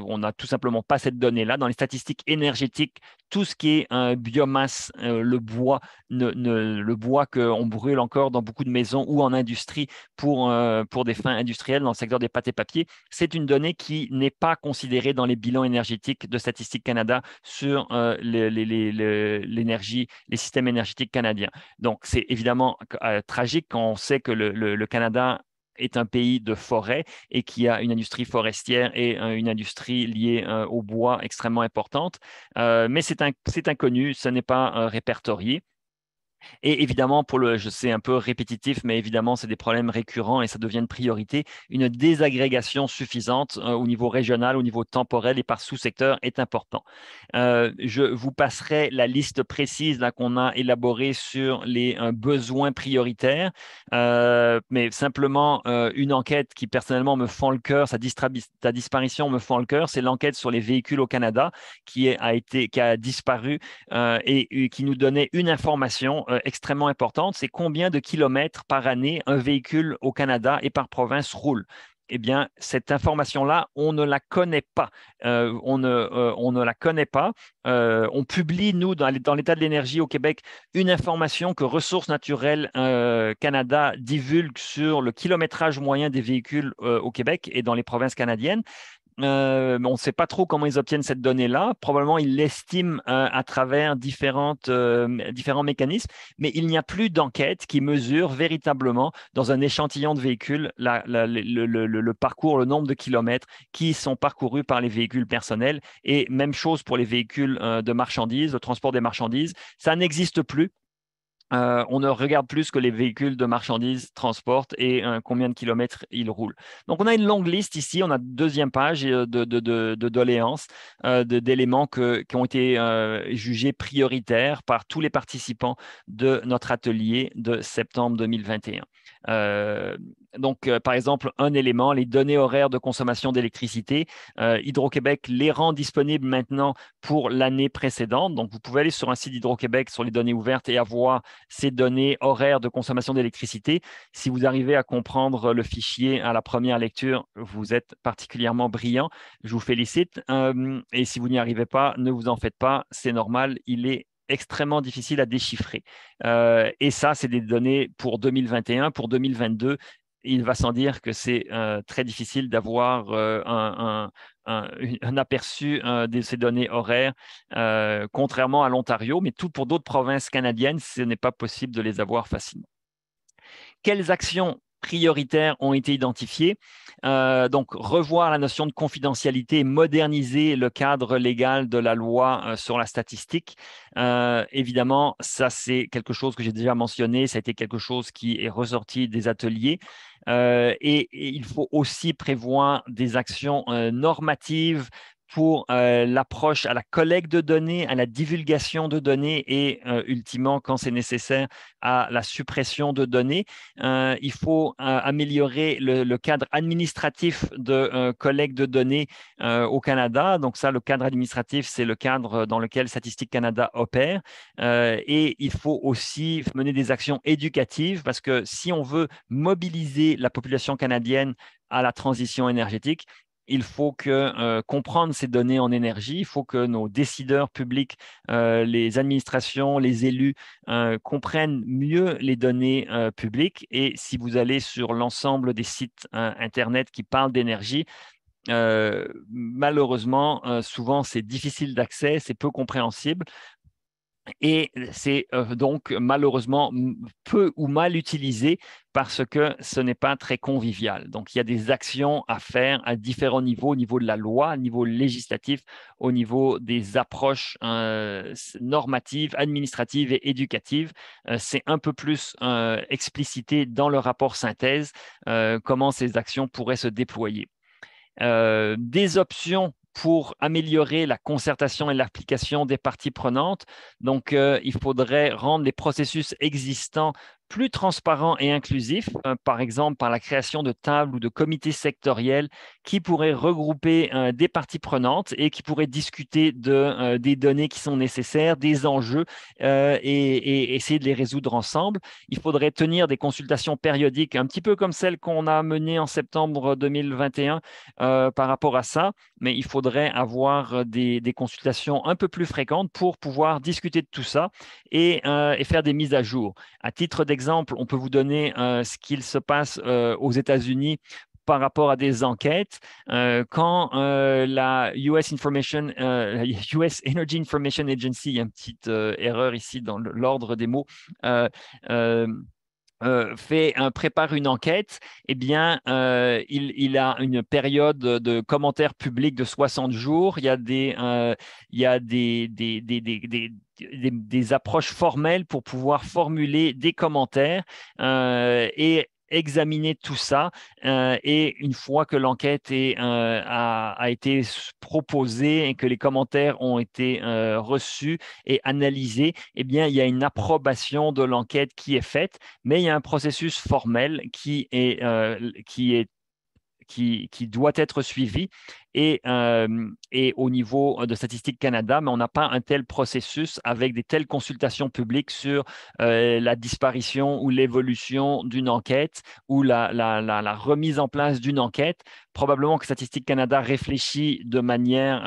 On n'a tout simplement pas cette donnée-là. Dans les statistiques énergétiques, tout ce qui est biomasse, le bois, le bois qu'on brûle encore dans beaucoup de maisons ou en industrie pour des fins industrielles dans le secteur des pâtes et papiers, c'est une donnée qui n'est pas considérée dans les bilans énergétiques de Statistique Canada sur l'énergie, les systèmes énergétiques canadiens. Donc, c'est évidemment tragique quand on sait que le Canada est un pays de forêt et qui a une industrie forestière et une industrie liée au bois extrêmement importante. Mais c'est inconnu, ce n'est pas répertorié. Et évidemment, je sais un peu répétitif, mais évidemment, c'est des problèmes récurrents et ça devient une priorité. Une désagrégation suffisante au niveau régional, au niveau temporel et par sous-secteur est important. Je vous passerai la liste précise qu'on a élaborée sur les besoins prioritaires, mais simplement une enquête qui personnellement me fend le cœur, sa disparition me fend le cœur, c'est l'enquête sur les véhicules au Canada qui a disparu et qui nous donnait une information extrêmement importante, c'est combien de kilomètres par année un véhicule au Canada et par province roule. Eh bien, cette information-là, on ne la connaît pas. On ne la connaît pas. On publie, nous, dans l'état de l'énergie au Québec, une information que Ressources naturelles Canada divulgue sur le kilométrage moyen des véhicules au Québec et dans les provinces canadiennes. On ne sait pas trop comment ils obtiennent cette donnée-là. Probablement, ils l'estiment à travers différents mécanismes, mais il n'y a plus d'enquête qui mesure véritablement dans un échantillon de véhicules le parcours, le nombre de kilomètres qui sont parcourus par les véhicules personnels. Et même chose pour les véhicules de marchandises, le transport des marchandises. Ça n'existe plus. On ne regarde plus que les véhicules de marchandises transportent et combien de kilomètres ils roulent. Donc, on a une longue liste ici. On a deuxième page de doléances, d'éléments qui ont été jugés prioritaires par tous les participants de notre atelier de septembre 2021. Par exemple, un élément, les données horaires de consommation d'électricité. Hydro-Québec les rend disponibles maintenant pour l'année précédente. Donc, vous pouvez aller sur un site d'Hydro-Québec sur les données ouvertes et avoir ces données horaires de consommation d'électricité. Si vous arrivez à comprendre le fichier à la première lecture, vous êtes particulièrement brillant. Je vous félicite. Et si vous n'y arrivez pas, ne vous en faites pas. C'est normal. Il est extrêmement difficile à déchiffrer. Et ça, c'est des données pour 2021. Pour 2022, il va sans dire que c'est très difficile d'avoir un aperçu de ces données horaires, contrairement à l'Ontario, mais pour d'autres provinces canadiennes, ce n'est pas possible de les avoir facilement. Quelles actions prioritaires ont été identifiées? Donc, revoir la notion de confidentialité, moderniser le cadre légal de la loi sur la statistique. Évidemment, ça, c'est quelque chose que j'ai déjà mentionné. Ça a été quelque chose qui est ressorti des ateliers. Et il faut aussi prévoir des actions normatives pour l'approche à la collecte de données, à la divulgation de données et ultimement, quand c'est nécessaire, à la suppression de données. Il faut améliorer le cadre administratif de collecte de données au Canada. Donc ça, le cadre administratif, c'est le cadre dans lequel Statistique Canada opère. Et il faut aussi mener des actions éducatives parce que si on veut mobiliser la population canadienne à la transition énergétique, il faut comprendre ces données en énergie, il faut que nos décideurs publics, les administrations, les élus comprennent mieux les données publiques. Et si vous allez sur l'ensemble des sites Internet qui parlent d'énergie, malheureusement, souvent c'est difficile d'accès, c'est peu compréhensible. Et c'est donc malheureusement peu ou mal utilisé parce que ce n'est pas très convivial. Donc, il y a des actions à faire à différents niveaux, au niveau de la loi, au niveau législatif, au niveau des approches normatives, administratives et éducatives. C'est un peu plus explicité dans le rapport synthèse comment ces actions pourraient se déployer. Des options pour améliorer la concertation et l'application des parties prenantes. Donc, il faudrait rendre les processus existants plus transparents et inclusifs, par exemple par la création de tables ou de comités sectoriels qui pourraient regrouper des parties prenantes et qui pourraient discuter des données qui sont nécessaires, des enjeux et essayer de les résoudre ensemble. Il faudrait tenir des consultations périodiques, un petit peu comme celles qu'on a menées en septembre 2021 par rapport à ça, mais il faudrait avoir des consultations un peu plus fréquentes pour pouvoir discuter de tout ça et faire des mises à jour. À titre d'exemple, on peut vous donner ce qu'il se passe aux États-Unis par rapport à des enquêtes. Quand la US Energy Information Agency, il y a une petite erreur ici dans l'ordre des mots, prépare une enquête, eh bien, il a une période de commentaires publics de 60 jours. Il y a des approches formelles pour pouvoir formuler des commentaires et examiner tout ça. Et une fois que l'enquête a été proposée et que les commentaires ont été reçus et analysés, eh bien, il y a une approbation de l'enquête qui est faite, mais il y a un processus formel qui doit être suivi. Et au niveau de Statistique Canada, mais on n'a pas un tel processus avec des telles consultations publiques sur la disparition ou l'évolution d'une enquête ou la remise en place d'une enquête. Probablement que Statistique Canada réfléchit de manière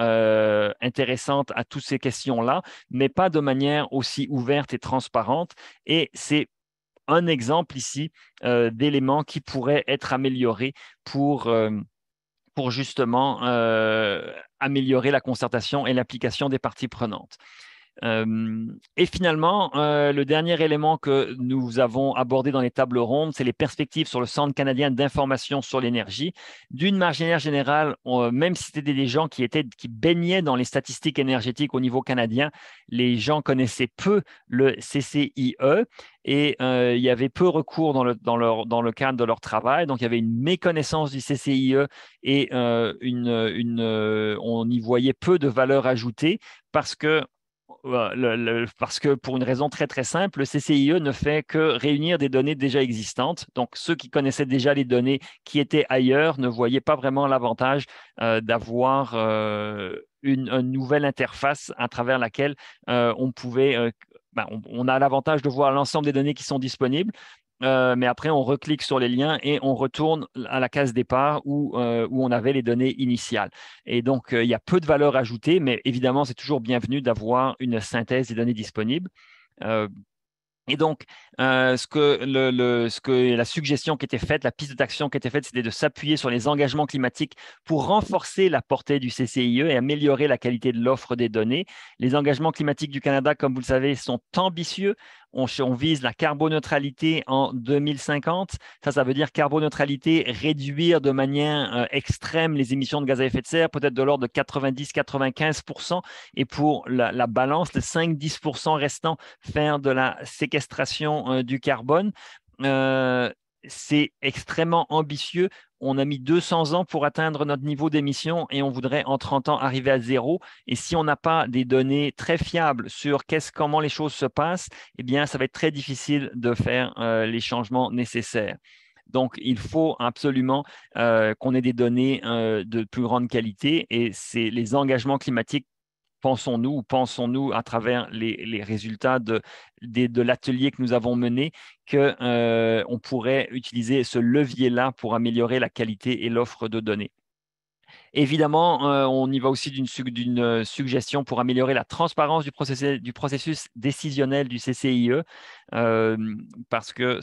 intéressante à toutes ces questions-là, mais pas de manière aussi ouverte et transparente. Et c'est un exemple ici d'éléments qui pourraient être améliorés pour justement améliorer la concertation et l'application des parties prenantes. Et finalement, le dernier élément que nous avons abordé dans les tables rondes, c'est les perspectives sur le Centre canadien d'information sur l'énergie. D'une manière générale, même si c'était des gens qui baignaient dans les statistiques énergétiques au niveau canadien, les gens connaissaient peu le CCIE et il y avait peu recours dans le cadre de leur travail. Donc, il y avait une méconnaissance du CCIE et on y voyait peu de valeur ajoutée parce que parce que pour une raison très très simple, le CCIE ne fait que réunir des données déjà existantes. Donc, ceux qui connaissaient déjà les données qui étaient ailleurs ne voyaient pas vraiment l'avantage d'avoir une nouvelle interface à travers laquelle on pouvait, on a l'avantage de voir l'ensemble des données qui sont disponibles. Mais après, on reclique sur les liens et on retourne à la case départ où on avait les données initiales. Et donc, il y a peu de valeur ajoutée, mais évidemment, c'est toujours bienvenu d'avoir une synthèse des données disponibles. Euh, et donc, ce que la suggestion qui était faite, la piste d'action qui était faite, c'était de s'appuyer sur les engagements climatiques pour renforcer la portée du CCIE et améliorer la qualité de l'offre des données. Les engagements climatiques du Canada, comme vous le savez, sont ambitieux. On vise la carboneutralité en 2050. Ça veut dire carboneutralité, réduire de manière extrême les émissions de gaz à effet de serre, peut-être de l'ordre de 90-95%. Et pour la balance, les 5-10% restants, faire de la séquestration du carbone. Euh, c'est extrêmement ambitieux. On a mis 200 ans pour atteindre notre niveau d'émission et on voudrait en 30 ans arriver à zéro. Et si on n'a pas des données très fiables sur comment les choses se passent, eh bien, ça va être très difficile de faire les changements nécessaires. Donc, il faut absolument qu'on ait des données de plus grande qualité et c'est les engagements climatiques pensons-nous à travers les résultats de l'atelier que nous avons mené, qu'on pourrait utiliser ce levier-là pour améliorer la qualité et l'offre de données. Évidemment, on y va aussi d'une suggestion pour améliorer la transparence du processus décisionnel du CCIE, parce que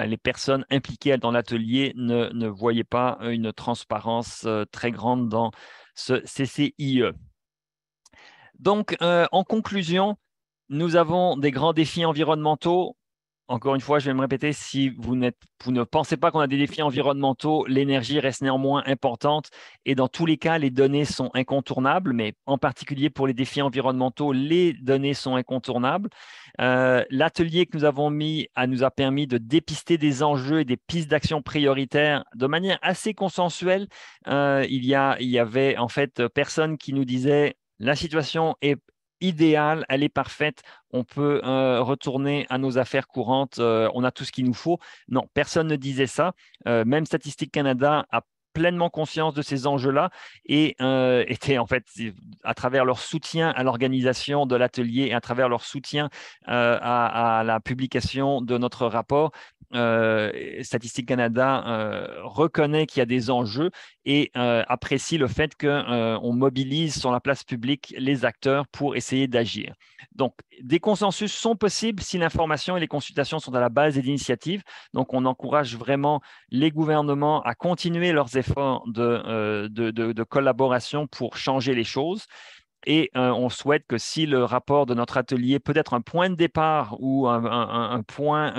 les personnes impliquées dans l'atelier ne voyaient pas une transparence très grande dans ce CCIE. Donc, en conclusion, nous avons des grands défis environnementaux. Encore une fois, je vais me répéter, si vous ne pensez pas qu'on a des défis environnementaux, l'énergie reste néanmoins importante et dans tous les cas, les données sont incontournables, mais en particulier pour les défis environnementaux, les données sont incontournables. L'atelier que nous avons mis nous a permis de dépister des enjeux et des pistes d'action prioritaires de manière assez consensuelle. Il y avait en fait personne qui nous disait la situation est idéale, elle est parfaite, on peut retourner à nos affaires courantes, on a tout ce qu'il nous faut. Non, personne ne disait ça. Même Statistique Canada a pleinement conscience de ces enjeux-là et était en fait, à travers leur soutien à l'organisation de l'atelier et à travers leur soutien à la publication de notre rapport, Statistique Canada reconnaît qu'il y a des enjeux et apprécie le fait qu'on mobilise sur la place publique les acteurs pour essayer d'agir. Donc, des consensus sont possibles si l'information et les consultations sont à la base des initiatives. Donc, on encourage vraiment les gouvernements à continuer leurs efforts de collaboration pour changer les choses. Et on souhaite que si le rapport de notre atelier peut être un point de départ ou un point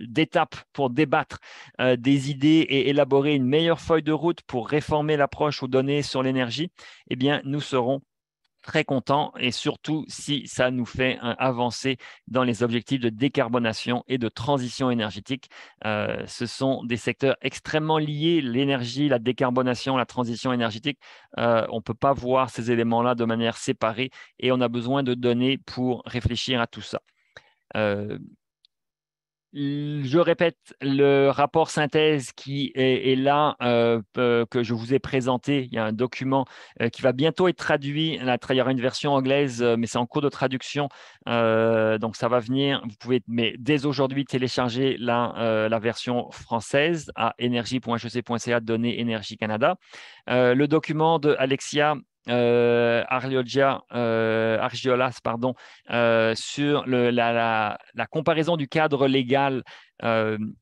d'étape pour débattre des idées et élaborer une meilleure feuille de route pour réformer l'approche aux données sur l'énergie, eh bien, nous serons très contents et surtout si ça nous fait avancer dans les objectifs de décarbonation et de transition énergétique. Ce sont des secteurs extrêmement liés, l'énergie, la décarbonation, la transition énergétique. On ne peut pas voir ces éléments-là de manière séparée et on a besoin de données pour réfléchir à tout ça. Je répète, le rapport synthèse qui est là, que je vous ai présenté, il y a un document qui va bientôt être traduit. Là, il y aura une version anglaise, mais c'est en cours de traduction. Donc, ça va venir. Vous pouvez, mais dès aujourd'hui, télécharger la version française à énergie.hec.ca, données Énergie Canada. Le document de Alexia Argiolas, pardon, sur la comparaison du cadre légal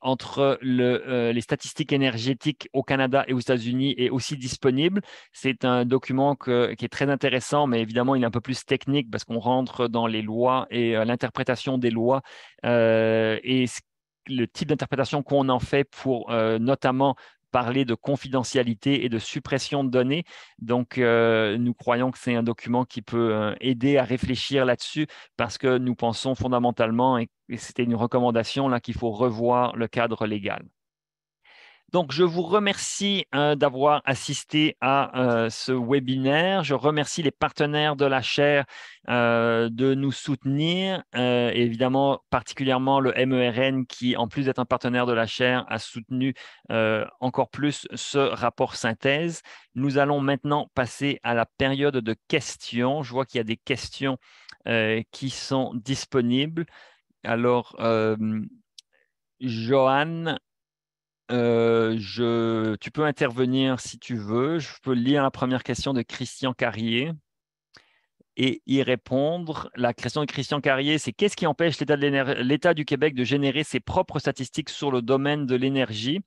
entre les statistiques énergétiques au Canada et aux États-Unis est aussi disponible. C'est un document qui est très intéressant, mais évidemment, il est un peu plus technique parce qu'on rentre dans les lois et l'interprétation des lois et le type d'interprétation qu'on en fait pour notamment parler de confidentialité et de suppression de données. Donc, nous croyons que c'est un document qui peut aider à réfléchir là-dessus parce que nous pensons fondamentalement, et c'était une recommandation, là, qu'il faut revoir le cadre légal. Donc, je vous remercie d'avoir assisté à ce webinaire. Je remercie les partenaires de la chaire de nous soutenir. Et évidemment, particulièrement le MERN qui, en plus d'être un partenaire de la chaire, a soutenu encore plus ce rapport synthèse. Nous allons maintenant passer à la période de questions. Je vois qu'il y a des questions qui sont disponibles. Alors, Johan, tu peux intervenir si tu veux. Je peux lire la première question de Christian Carrier et y répondre. La question de Christian Carrier, c'est qu'est-ce qui empêche l'État du Québec de générer ses propres statistiques sur le domaine de l'énergie?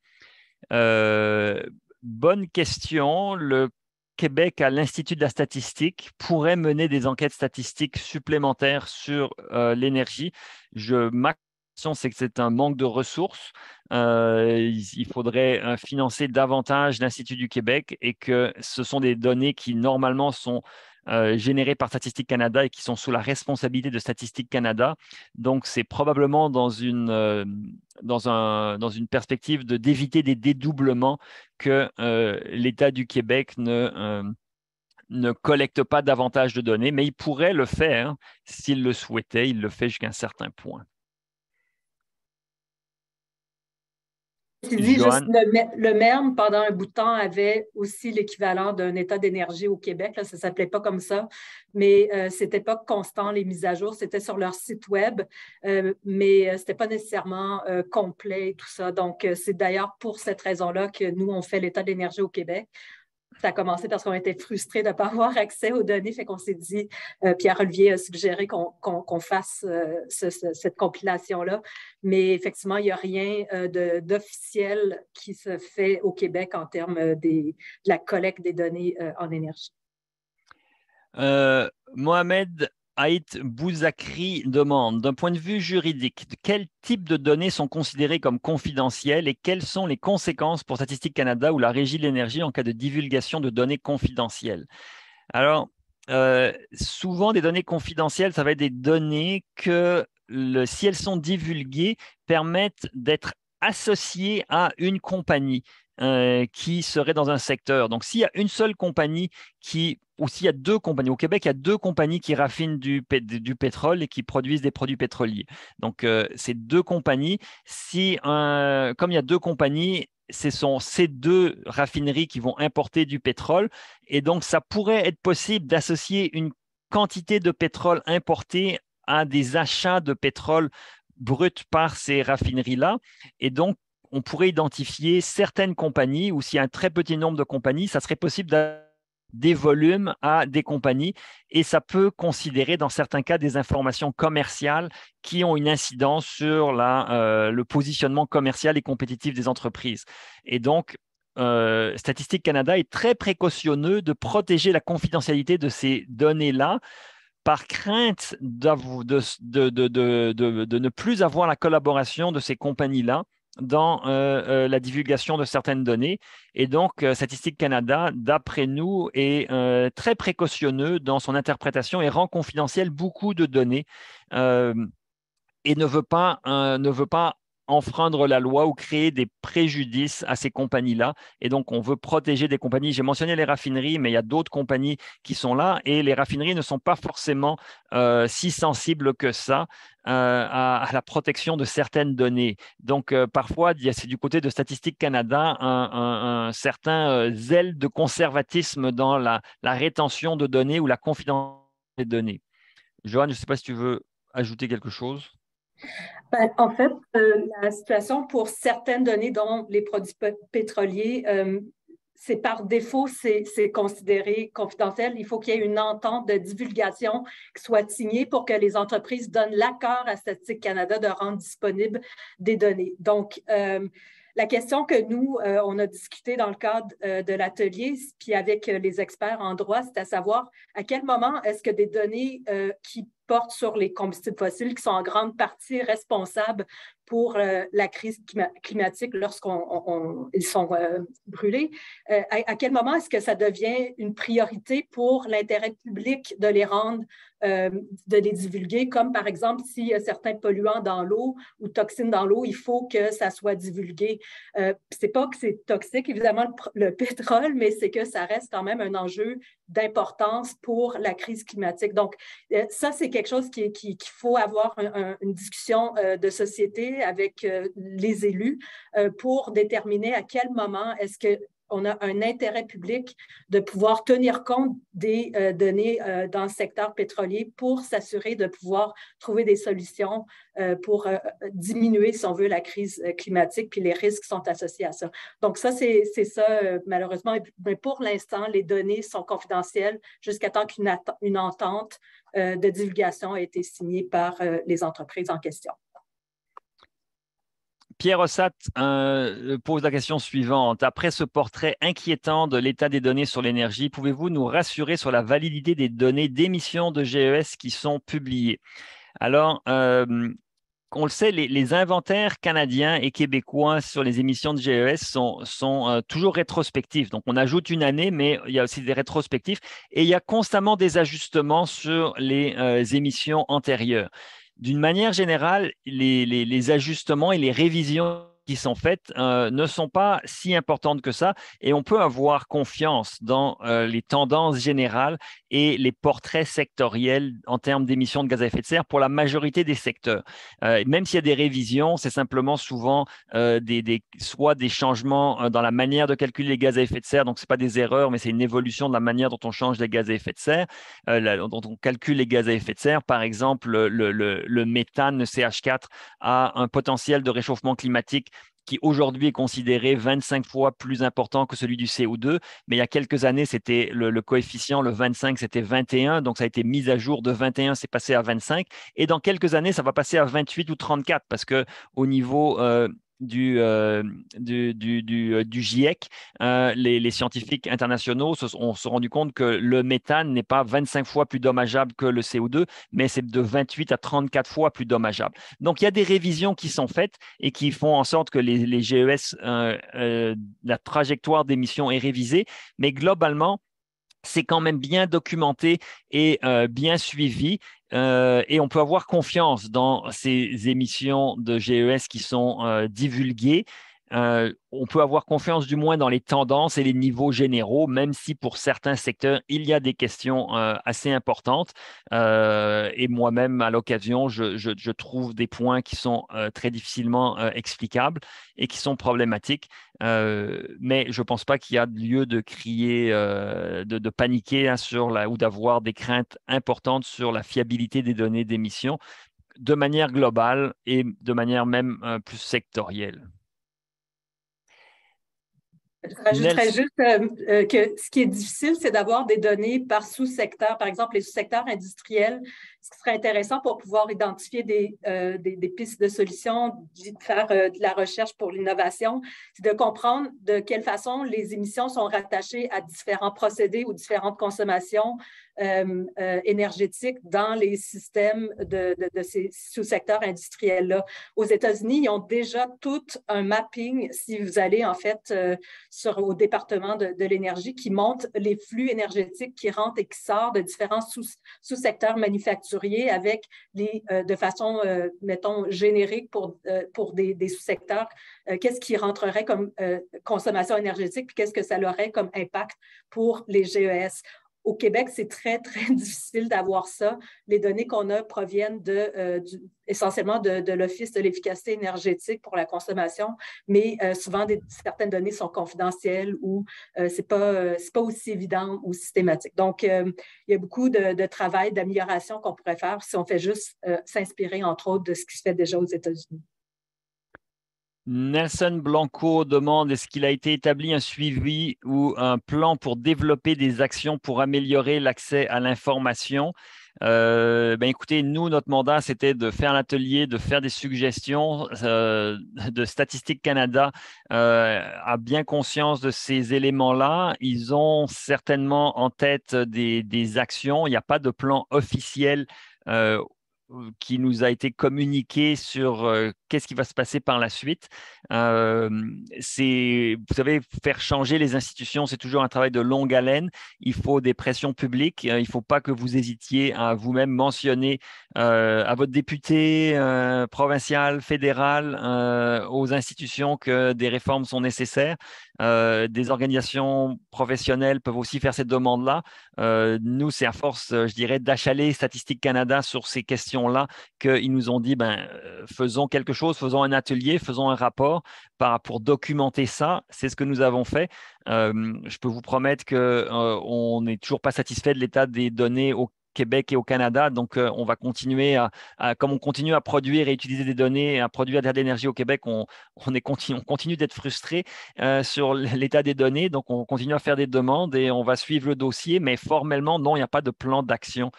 Bonne question. Le Québec, à l'Institut de la statistique, pourrait mener des enquêtes statistiques supplémentaires sur l'énergie. Ma question, c'est que c'est un manque de ressources. Il faudrait financer davantage l'Institut du Québec et que ce sont des données qui, normalement, sont générées par Statistique Canada et qui sont sous la responsabilité de Statistique Canada. Donc, c'est probablement dans une perspective d'éviter des dédoublements que l'État du Québec ne collecte pas davantage de données, mais il pourrait le faire s'il le souhaitait. Il le fait jusqu'à un certain point. Tu dis juste le MERM, pendant un bout de temps, avait aussi l'équivalent d'un état d'énergie au Québec. Là, ça ne s'appelait pas comme ça, mais ce n'était pas constant, les mises à jour. C'était sur leur site web, mais ce n'était pas nécessairement complet, tout ça. Donc, c'est d'ailleurs pour cette raison-là que nous, on fait l'état d'énergie au Québec. Ça a commencé parce qu'on était frustrés de ne pas avoir accès aux données, fait qu'on s'est dit, Pierre-Olivier a suggéré qu'on fasse cette compilation-là, mais effectivement, il n'y a rien d'officiel qui se fait au Québec en termes de la collecte des données en énergie. Mohamed Haït Bouzakri demande, d'un point de vue juridique, quel type de données sont considérées comme confidentielles et quelles sont les conséquences pour Statistique Canada ou la Régie de l'énergie en cas de divulgation de données confidentielles? Alors, souvent, des données confidentielles, ça va être des données que, si elles sont divulguées, permettent d'être associées à une compagnie qui serait dans un secteur. Donc, s'il y a une seule compagnie ou s'il y a deux compagnies, au Québec, il y a deux compagnies qui raffinent du pétrole et qui produisent des produits pétroliers. Donc, ces deux compagnies, comme il y a deux compagnies, ce sont ces deux raffineries qui vont importer du pétrole. Et donc, ça pourrait être possible d'associer une quantité de pétrole importé à des achats de pétrole brut par ces raffineries-là. Et donc, on pourrait identifier certaines compagnies, ou s'il y a un très petit nombre de compagnies, ça serait possible des volumes à des compagnies et ça peut considérer dans certains cas des informations commerciales qui ont une incidence sur le positionnement commercial et compétitif des entreprises. Et donc, Statistique Canada est très précautionneux de protéger la confidentialité de ces données-là par crainte de ne plus avoir la collaboration de ces compagnies-là dans la divulgation de certaines données. Et donc, Statistique Canada, d'après nous, est très précautionneux dans son interprétation et rend confidentiel beaucoup de données et ne veut pas enfreindre la loi ou créer des préjudices à ces compagnies-là. Et donc, on veut protéger des compagnies. J'ai mentionné les raffineries, mais il y a d'autres compagnies qui sont là. Et les raffineries ne sont pas forcément si sensibles que ça à la protection de certaines données. Donc, parfois, c'est du côté de Statistique Canada un certain zèle de conservatisme dans la rétention de données ou la confidentialité des données. Joanne, je ne sais pas si tu veux ajouter quelque chose. Ben, en fait, la situation pour certaines données, dont les produits pétroliers, c'est par défaut, c'est considéré confidentiel. Il faut qu'il y ait une entente de divulgation qui soit signée pour que les entreprises donnent l'accord à Statistique Canada de rendre disponibles des données. Donc, la question que nous, on a discuté dans le cadre de l'atelier, puis avec les experts en droit, c'est à savoir à quel moment est-ce que des données qui portent sur les combustibles fossiles, qui sont en grande partie responsables pour la crise climatique lorsqu'ils sont brûlés, à quel moment est-ce que ça devient une priorité pour l'intérêt public de les rendre, de les divulguer, comme par exemple s'il y a certains polluants dans l'eau ou toxines dans l'eau, il faut que ça soit divulgué. C'est pas que c'est toxique, évidemment, le pétrole, mais c'est que ça reste quand même un enjeu d'importance pour la crise climatique. Donc, ça, c'est quelque chose qu'il faut avoir une discussion de société avec les élus pour déterminer à quel moment est-ce qu'on a un intérêt public de pouvoir tenir compte des données dans le secteur pétrolier pour s'assurer de pouvoir trouver des solutions pour diminuer, si on veut, la crise climatique puis les risques qui sont associés à ça. Donc ça, c'est ça, malheureusement. Mais pour l'instant, les données sont confidentielles jusqu'à temps qu'une entente de divulgation ait été signée par les entreprises en question. Pierre Ossat pose la question suivante. Après ce portrait inquiétant de l'état des données sur l'énergie, pouvez-vous nous rassurer sur la validité des données d'émissions de GES qui sont publiées? Alors, on le sait, les inventaires canadiens et québécois sur les émissions de GES sont toujours rétrospectifs. Donc, on ajoute une année, mais il y a aussi des rétrospectifs et il y a constamment des ajustements sur les émissions antérieures. D'une manière générale, les ajustements et les révisions qui sont faites ne sont pas si importantes que ça et on peut avoir confiance dans les tendances générales et les portraits sectoriels en termes d'émissions de gaz à effet de serre pour la majorité des secteurs. Même s'il y a des révisions, c'est simplement souvent soit des changements dans la manière de calculer les gaz à effet de serre, donc ce n'est pas des erreurs, mais c'est une évolution de la manière dont on change les gaz à effet de serre, dont on calcule les gaz à effet de serre. Par exemple, le méthane, le CH4, a un potentiel de réchauffement climatique qui aujourd'hui est considéré 25 fois plus important que celui du CO2. Mais il y a quelques années, c'était le coefficient, le 25, c'était 21. Donc, ça a été mis à jour de 21, c'est passé à 25. Et dans quelques années, ça va passer à 28 ou 34 parce qu'au niveau du GIEC, les scientifiques internationaux se sont rendus compte que le méthane n'est pas 25 fois plus dommageable que le CO2, mais c'est de 28 à 34 fois plus dommageable. Donc, il y a des révisions qui sont faites et qui font en sorte que les GES, la trajectoire d'émission est révisée, mais globalement, c'est quand même bien documenté et bien suivi. Et on peut avoir confiance dans ces émissions de GES qui sont divulguées. On peut avoir confiance du moins dans les tendances et les niveaux généraux, même si pour certains secteurs, il y a des questions assez importantes. Et moi-même, à l'occasion, je trouve des points qui sont très difficilement explicables et qui sont problématiques. Mais je ne pense pas qu'il y a lieu de crier, de paniquer ou d'avoir des craintes importantes sur la fiabilité des données d'émission de manière globale et de manière même plus sectorielle. Je rajouterais juste que ce qui est difficile, c'est d'avoir des données par sous-secteur. Par exemple, les sous-secteurs industriels, ce qui serait intéressant pour pouvoir identifier des pistes de solutions, faire de la recherche pour l'innovation, c'est de comprendre de quelle façon les émissions sont rattachées à différents procédés ou différentes consommations énergétiques dans les systèmes de ces sous-secteurs industriels-là. Aux États-Unis, ils ont déjà tout un mapping, si vous allez en fait au département de l'énergie, qui montre les flux énergétiques qui rentrent et qui sortent de différents sous-secteurs manufacturiers avec de façon, mettons, générique pour des sous-secteurs, qu'est-ce qui rentrerait comme consommation énergétique, puis qu'est-ce que ça aurait comme impact pour les GES. Au Québec, c'est très, très difficile d'avoir ça. Les données qu'on a proviennent essentiellement de l'Office de l'efficacité énergétique pour la consommation, mais souvent, certaines données sont confidentielles ou ce n'est pas aussi évident ou systématique. Donc, il y a beaucoup de travail, d'amélioration qu'on pourrait faire si on fait juste s'inspirer, entre autres, de ce qui se fait déjà aux États-Unis. Nelson Blanco demande, est-ce qu'il a été établi un suivi ou un plan pour développer des actions pour améliorer l'accès à l'information? Écoutez, nous, notre mandat, c'était de faire l'atelier, de faire des suggestions. De Statistique Canada a bien conscience de ces éléments-là. Ils ont certainement en tête des actions. Il n'y a pas de plan officiel qui nous a été communiqué sur qu'est-ce qui va se passer par la suite. Vous savez, faire changer les institutions, c'est toujours un travail de longue haleine. Il faut des pressions publiques. Il ne faut pas que vous hésitiez à vous-même mentionner à votre député provincial, fédéral, aux institutions que des réformes sont nécessaires. Des organisations professionnelles peuvent aussi faire cette demande-là. Nous, c'est à force, je dirais, d'achaler Statistique Canada sur ces questions-là qu'ils nous ont dit, faisons quelque chose, faisons un atelier, faisons un rapport pour documenter ça. C'est ce que nous avons fait. Je peux vous promettre qu'on n'est toujours pas satisfait de l'état des données au Québec et au Canada. Donc, on va continuer comme on continue à produire et utiliser des données, à produire de l'énergie au Québec, on continue d'être frustré sur l'état des données. Donc, on continue à faire des demandes et on va suivre le dossier. Mais formellement, non, il n'y a pas de plan d'action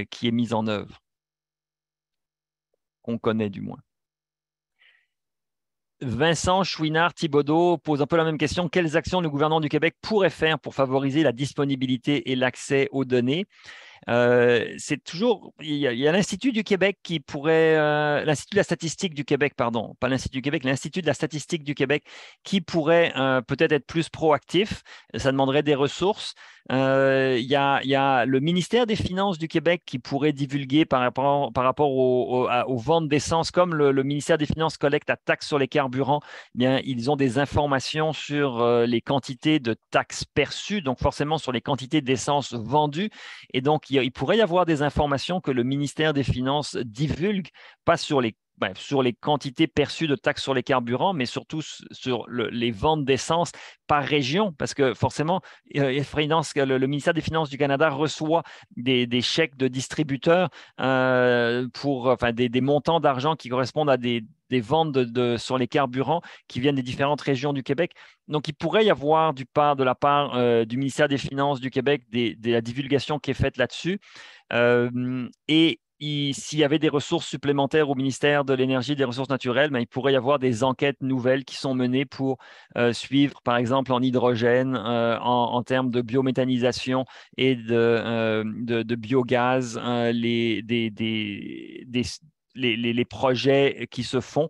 qui est mis en œuvre, qu'on connaît du moins. Vincent Chouinard-Thibodeau pose un peu la même question. Quelles actions le gouvernement du Québec pourrait faire pour favoriser la disponibilité et l'accès aux données? C'est toujours, il y a l'Institut du Québec qui pourrait, l'Institut de la statistique du Québec, pardon, pas l'Institut du Québec, l'Institut de la statistique du Québec qui pourrait peut-être être plus proactif. Ça demanderait des ressources. Il y a le ministère des Finances du Québec qui pourrait divulguer par rapport aux ventes d'essence, comme le ministère des Finances collecte la taxe sur les carburants, bien, ils ont des informations sur les quantités de taxes perçues, donc forcément sur les quantités d'essence vendues. Et donc, il pourrait y avoir des informations que le ministère des Finances divulgue, pas sur les quantités perçues de taxes sur les carburants, mais surtout sur les ventes d'essence par région, parce que forcément, le ministère des Finances du Canada reçoit des chèques de distributeurs des montants d'argent qui correspondent à des ventes sur les carburants qui viennent des différentes régions du Québec. Donc, il pourrait y avoir de la part du ministère des Finances du Québec de la divulgation qui est faite là-dessus. S'il y avait des ressources supplémentaires au ministère de l'Énergie et des Ressources naturelles, il pourrait y avoir des enquêtes nouvelles qui sont menées pour suivre, par exemple, en hydrogène, en termes de biométhanisation et de biogaz, les projets qui se font.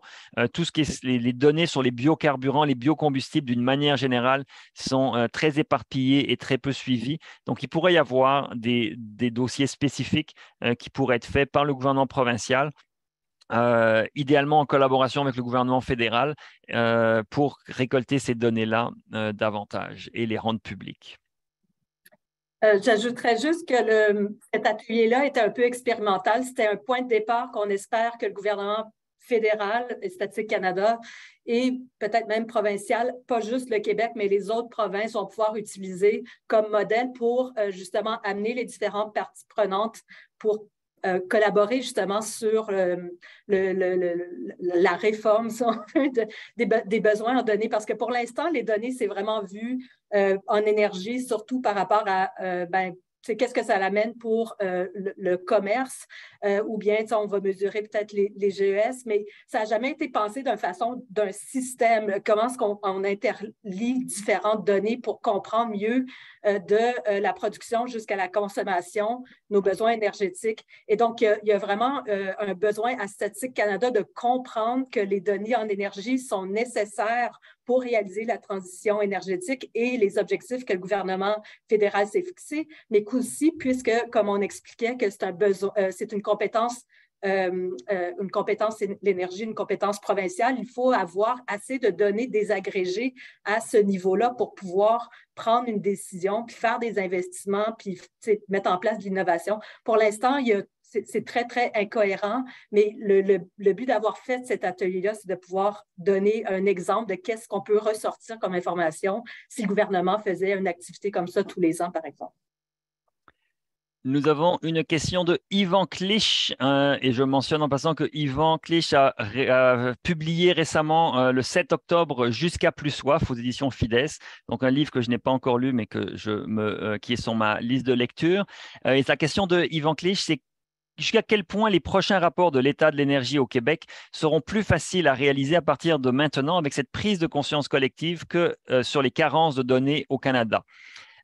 Tout ce qui est les données sur les biocarburants, les biocombustibles d'une manière générale sont très éparpillées et très peu suivies. Donc, il pourrait y avoir des dossiers spécifiques qui pourraient être faits par le gouvernement provincial, idéalement en collaboration avec le gouvernement fédéral, pour récolter ces données-là davantage et les rendre publiques. J'ajouterais juste que cet atelier-là était un peu expérimental. C'était un point de départ qu'on espère que le gouvernement fédéral et Statistique Canada et peut-être même provincial, pas juste le Québec, mais les autres provinces vont pouvoir utiliser comme modèle pour justement amener les différentes parties prenantes pour collaborer justement sur la réforme des besoins en données, parce que pour l'instant, les données, c'est vraiment vu en énergie, surtout par rapport à qu'est-ce que ça l'amène pour le commerce, ou bien on va mesurer peut-être les GES, mais ça n'a jamais été pensé d'un système. Comment est-ce qu'on interlie différentes données pour comprendre mieux de la production jusqu'à la consommation, nos besoins énergétiques. Et donc, il y a vraiment un besoin à Statistique Canada de comprendre que les données en énergie sont nécessaires pour réaliser la transition énergétique et les objectifs que le gouvernement fédéral s'est fixés, mais qu'aussi, puisque, comme on expliquait, que c'est une compétence, l'énergie, une compétence provinciale, il faut avoir assez de données désagrégées à ce niveau-là pour pouvoir prendre une décision, puis faire des investissements, puis mettre en place de l'innovation. Pour l'instant, c'est très, très incohérent, mais le but d'avoir fait cet atelier-là, c'est de pouvoir donner un exemple de qu'est-ce qu'on peut ressortir comme information si le gouvernement faisait une activité comme ça tous les ans, par exemple. Nous avons une question de Yvan Clich, et je mentionne en passant que Yvan Clich a publié récemment le 7 octobre Jusqu'à plus soif aux éditions Fides, donc un livre que je n'ai pas encore lu mais qui est sur ma liste de lecture. Et sa question de Yvan Clich, c'est jusqu'à quel point les prochains rapports de l'état de l'énergie au Québec seront plus faciles à réaliser à partir de maintenant avec cette prise de conscience collective que sur les carences de données au Canada.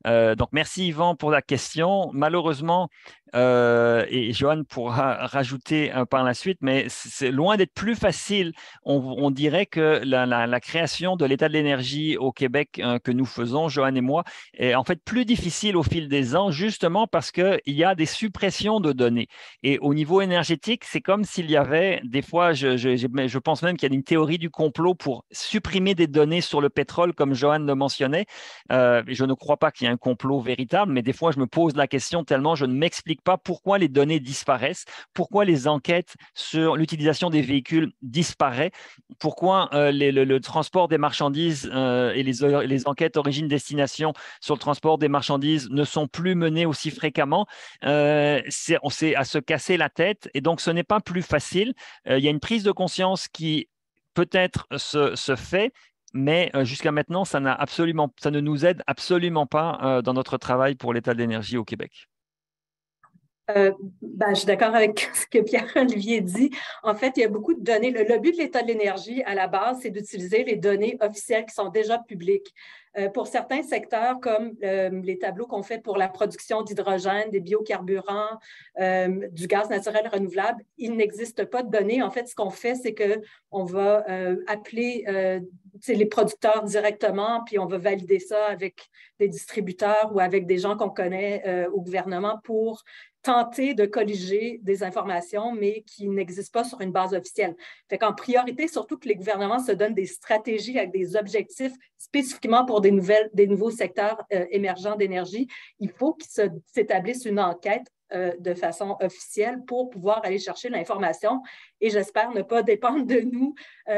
Donc, merci Yvan pour la question. Malheureusement, et Johan pourra rajouter par la suite, mais c'est loin d'être plus facile. On dirait que la création de l'état de l'énergie au Québec que nous faisons, Johan et moi, est en fait plus difficile au fil des ans, justement parce qu'il y a des suppressions de données. Et au niveau énergétique, c'est comme s'il y avait, des fois, je pense même qu'il y a une théorie du complot pour supprimer des données sur le pétrole, comme Johan le mentionnait. Je ne crois pas qu'il y ait un complot véritable, mais des fois, je me pose la question tellement je ne m'explique pas pourquoi les données disparaissent, pourquoi les enquêtes sur l'utilisation des véhicules disparaissent, pourquoi le transport des marchandises et les enquêtes origine-destination sur le transport des marchandises ne sont plus menées aussi fréquemment. On s'est à se casser la tête et donc ce n'est pas plus facile. Il y a une prise de conscience qui peut-être se fait, mais jusqu'à maintenant, ça ne nous aide absolument pas dans notre travail pour l'état de l'énergie au Québec. Je suis d'accord avec ce que Pierre-Olivier dit. En fait, il y a beaucoup de données. Le but de l'état de l'énergie, à la base, c'est d'utiliser les données officielles qui sont déjà publiques. Pour certains secteurs, comme les tableaux qu'on fait pour la production d'hydrogène, des biocarburants, du gaz naturel renouvelable, il n'existe pas de données. En fait, ce qu'on fait, c'est qu'on va appeler les producteurs directement, puis on va valider ça avec des distributeurs ou avec des gens qu'on connaît au gouvernement pour tenter de colliger des informations, mais qui n'existent pas sur une base officielle. Fait qu'en priorité, surtout que les gouvernements se donnent des stratégies avec des objectifs spécifiquement pour des nouveaux secteurs émergents d'énergie, il faut qu'ils s'établisse une enquête de façon officielle pour pouvoir aller chercher l'information. Et j'espère ne pas dépendre de nous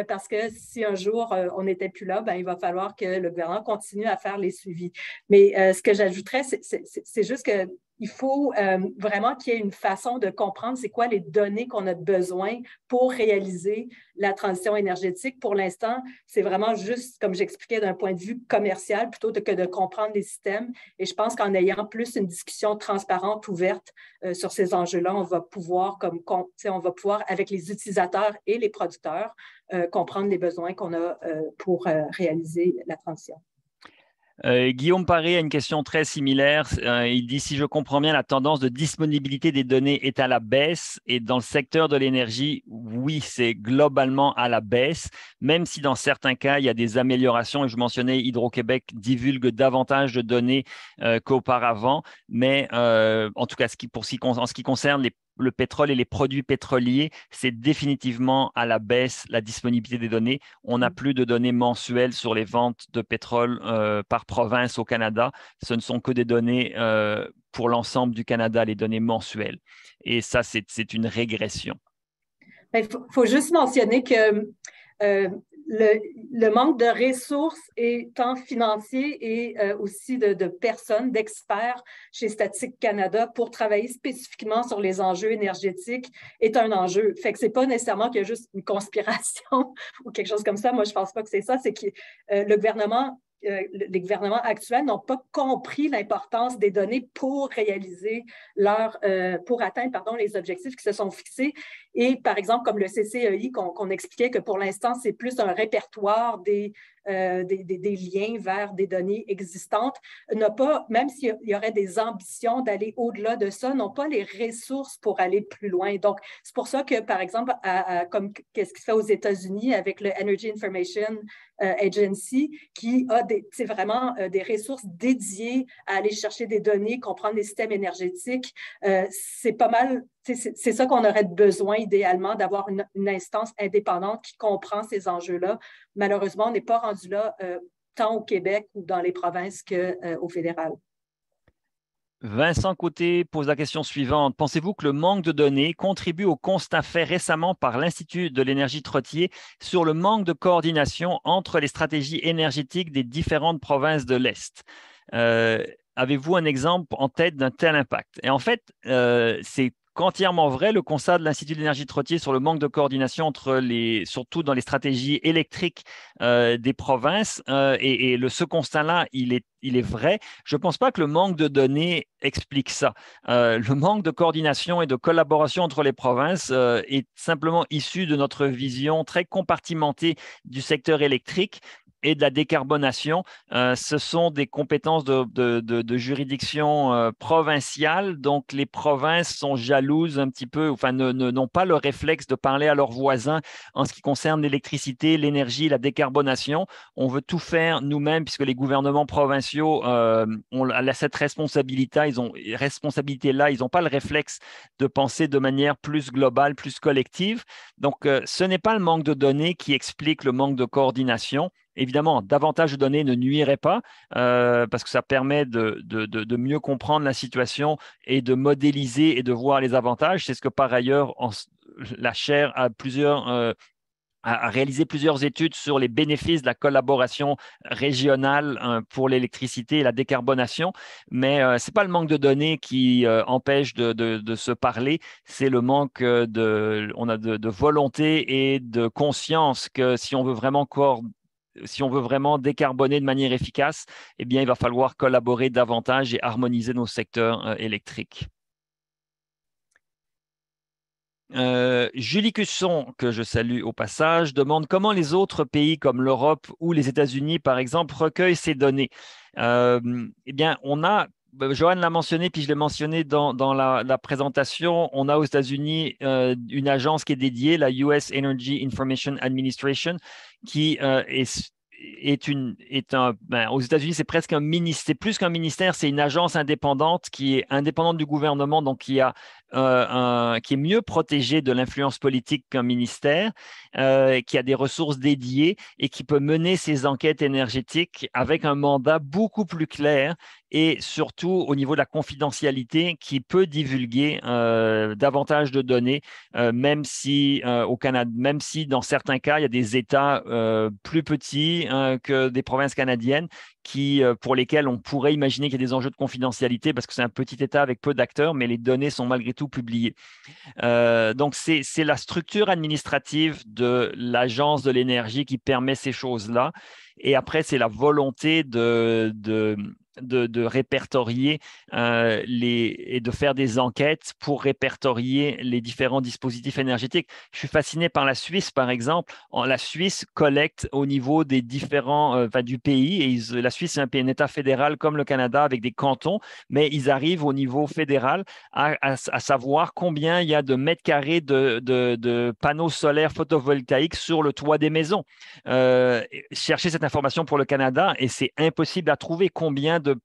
parce que si un jour on n'était plus là, il va falloir que le gouvernement continue à faire les suivis. Mais ce que j'ajouterais, c'est juste que il faut vraiment qu'il y ait une façon de comprendre c'est quoi les données qu'on a besoin pour réaliser la transition énergétique. Pour l'instant, c'est vraiment juste, comme j'expliquais, d'un point de vue commercial plutôt que de comprendre les systèmes. Et je pense qu'en ayant plus une discussion transparente, ouverte sur ces enjeux-là, on va pouvoir, avec les utilisateurs et les producteurs, comprendre les besoins qu'on a pour réaliser la transition. Guillaume Paré a une question très similaire. Il dit, si je comprends bien, la tendance de disponibilité des données est à la baisse et dans le secteur de l'énergie, oui, c'est globalement à la baisse, même si dans certains cas, il y a des améliorations. Et je mentionnais, Hydro-Québec divulgue davantage de données qu'auparavant, mais en tout cas, en ce qui concerne le pétrole et les produits pétroliers, c'est définitivement à la baisse la disponibilité des données. On n'a plus de données mensuelles sur les ventes de pétrole par province au Canada. Ce ne sont que des données pour l'ensemble du Canada, les données mensuelles. Et ça, c'est une régression. Il faut juste mentionner que le manque de ressources, et tant financiers et aussi de personnes, d'experts chez Statistique Canada pour travailler spécifiquement sur les enjeux énergétiques est un enjeu. Fait que c'est pas nécessairement qu'il y a juste une conspiration ou quelque chose comme ça. Moi, je pense pas que c'est ça. C'est que les gouvernements actuels n'ont pas compris l'importance des données pour réaliser pour atteindre les objectifs qui se sont fixés. Et par exemple, comme le CCEI, qu'on expliquait que pour l'instant, c'est plus un répertoire des liens vers des données existantes, n'a pas, même s'il y aurait des ambitions d'aller au-delà de ça, n'ont pas les ressources pour aller plus loin. Donc, c'est pour ça que, par exemple, comme qu'est-ce qui se fait aux États-Unis avec le Energy Information Agency, qui a vraiment des ressources dédiées à aller chercher des données, comprendre les systèmes énergétiques. C'est pas mal, c'est ça qu'on aurait besoin idéalement, d'avoir une instance indépendante qui comprend ces enjeux-là. Malheureusement, on n'est pas rendu là tant au Québec ou dans les provinces qu'au fédéral. Vincent Côté pose la question suivante. Pensez-vous que le manque de données contribue au constat fait récemment par l'Institut de l'énergie Trottier sur le manque de coordination entre les stratégies énergétiques des différentes provinces de l'Est? Avez-vous un exemple en tête d'un tel impact? Et en fait, c'est entièrement vrai, le constat de l'Institut de l'énergie Trottier sur le manque de coordination surtout dans les stratégies électriques des provinces. Et ce constat-là, il est vrai. Je ne pense pas que le manque de données explique ça. Le manque de coordination et de collaboration entre les provinces est simplement issu de notre vision très compartimentée du secteur électrique et de la décarbonation. Ce sont des compétences de juridiction provinciale, donc les provinces sont jalouses un petit peu, enfin n'ont pas le réflexe de parler à leurs voisins en ce qui concerne l'électricité, l'énergie, la décarbonation. On veut tout faire nous-mêmes puisque les gouvernements provinciaux ont cette responsabilité-là, ils n'ont pas le réflexe de penser de manière plus globale, plus collective. Donc, ce n'est pas le manque de données qui explique le manque de coordination. Évidemment, davantage de données ne nuirait pas parce que ça permet de mieux comprendre la situation et de modéliser et de voir les avantages. C'est ce que par ailleurs, la chaire a réalisé plusieurs études sur les bénéfices de la collaboration régionale pour l'électricité et la décarbonation, mais ce n'est pas le manque de données qui empêche de se parler, c'est le manque de volonté et de conscience que si on veut vraiment décarboner de manière efficace, eh bien, il va falloir collaborer davantage et harmoniser nos secteurs électriques. Julie Cusson, que je salue au passage, demande comment les autres pays comme l'Europe ou les États-Unis, par exemple, recueillent ces données. Eh bien, Johan l'a mentionné, puis je l'ai mentionné dans la présentation, on a aux États-Unis une agence qui est dédiée, la US Energy Information Administration, qui aux États-Unis, c'est presque un ministère, c'est plus qu'un ministère, c'est une agence indépendante qui est indépendante du gouvernement, donc qui est mieux protégée de l'influence politique qu'un ministère, qui a des ressources dédiées et qui peut mener ses enquêtes énergétiques avec un mandat beaucoup plus clair et surtout au niveau de la confidentialité qui peut divulguer davantage de données, même si au Canada, même si dans certains cas, il y a des États plus petits que des provinces canadiennes pour lesquels on pourrait imaginer qu'il y a des enjeux de confidentialité parce que c'est un petit État avec peu d'acteurs, mais les données sont malgré tout publiées. Donc, c'est la structure administrative de l'Agence de l'énergie qui permet ces choses-là. Et après, c'est la volonté de répertorier et de faire des enquêtes pour répertorier les différents dispositifs énergétiques. Je suis fasciné par la Suisse, par exemple. La Suisse collecte au niveau des différents du pays. Et la Suisse, c'est un État fédéral comme le Canada avec des cantons, mais ils arrivent au niveau fédéral à savoir combien il y a de mètres carrés de panneaux solaires photovoltaïques sur le toit des maisons. Chercher cette information pour le Canada et c'est impossible à trouver combien de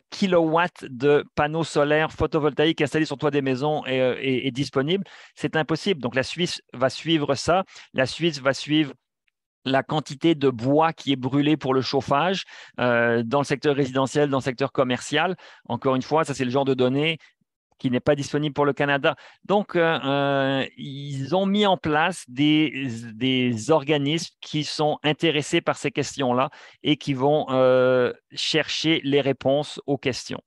kilowatts de panneaux solaires photovoltaïques installés sur le toit des maisons est disponible. C'est impossible. Donc, la Suisse va suivre ça. La Suisse va suivre la quantité de bois qui est brûlé pour le chauffage dans le secteur résidentiel, dans le secteur commercial. Encore une fois, ça, c'est le genre de données qui n'est pas disponible pour le Canada. Donc, ils ont mis en place des organismes qui sont intéressés par ces questions-là et qui vont chercher les réponses aux questions.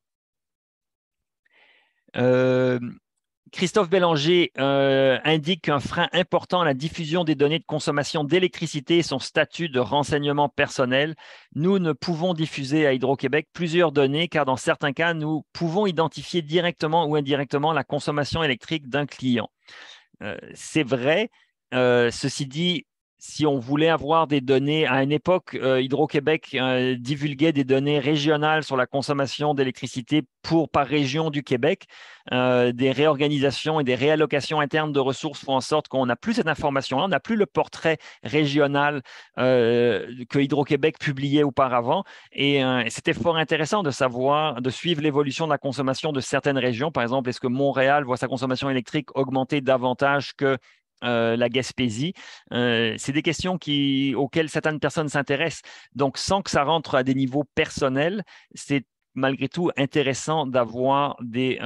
Christophe Bélanger indique qu'un frein important à la diffusion des données de consommation d'électricité est son statut de renseignement personnel. Nous ne pouvons diffuser à Hydro-Québec plusieurs données car dans certains cas, nous pouvons identifier directement ou indirectement la consommation électrique d'un client. C'est vrai. Ceci dit, si on voulait avoir des données, à une époque, Hydro-Québec divulguait des données régionales sur la consommation d'électricité par région du Québec. Des réorganisations et des réallocations internes de ressources font en sorte qu'on n'a plus cette information-là, on n'a plus le portrait régional que Hydro-Québec publiait auparavant. Et c'était fort intéressant de savoir, de suivre l'évolution de la consommation de certaines régions. Par exemple, est-ce que Montréal voit sa consommation électrique augmenter davantage que la Gaspésie? C'est des questions auxquelles certaines personnes s'intéressent. Donc, sans que ça rentre à des niveaux personnels, c'est malgré tout intéressant d'avoir des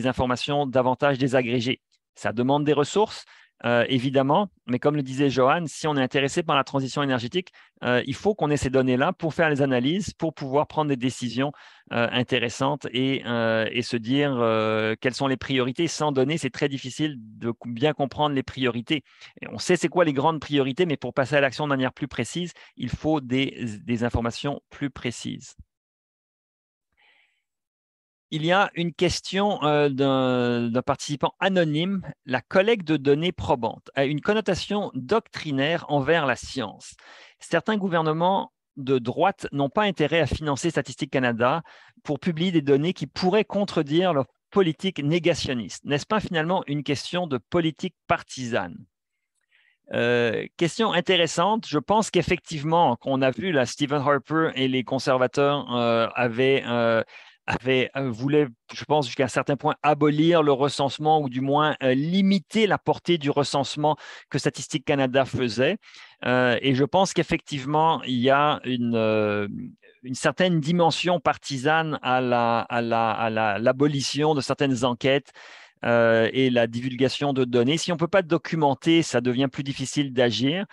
informations davantage désagrégées. Ça demande des ressources, évidemment, mais comme le disait Johan, si on est intéressé par la transition énergétique, il faut qu'on ait ces données-là pour faire les analyses, pour pouvoir prendre des décisions intéressantes et se dire quelles sont les priorités. Sans données, c'est très difficile de bien comprendre les priorités. Et on sait c'est quoi les grandes priorités, mais pour passer à l'action de manière plus précise, il faut des informations plus précises. Il y a une question d'un participant anonyme. La collecte de données probantes a une connotation doctrinaire envers la science. Certains gouvernements de droite n'ont pas intérêt à financer Statistique Canada pour publier des données qui pourraient contredire leur politique négationniste. N'est-ce pas finalement une question de politique partisane? Question intéressante. Je pense qu'effectivement, qu'on a vu, là, Stephen Harper et les conservateurs voulaient, je pense, jusqu'à un certain point, abolir le recensement ou du moins limiter la portée du recensement que Statistique Canada faisait. Et je pense qu'effectivement, il y a une certaine dimension partisane à l'abolition de certaines enquêtes et la divulgation de données. Si on ne peut pas documenter, ça devient plus difficile d'agir.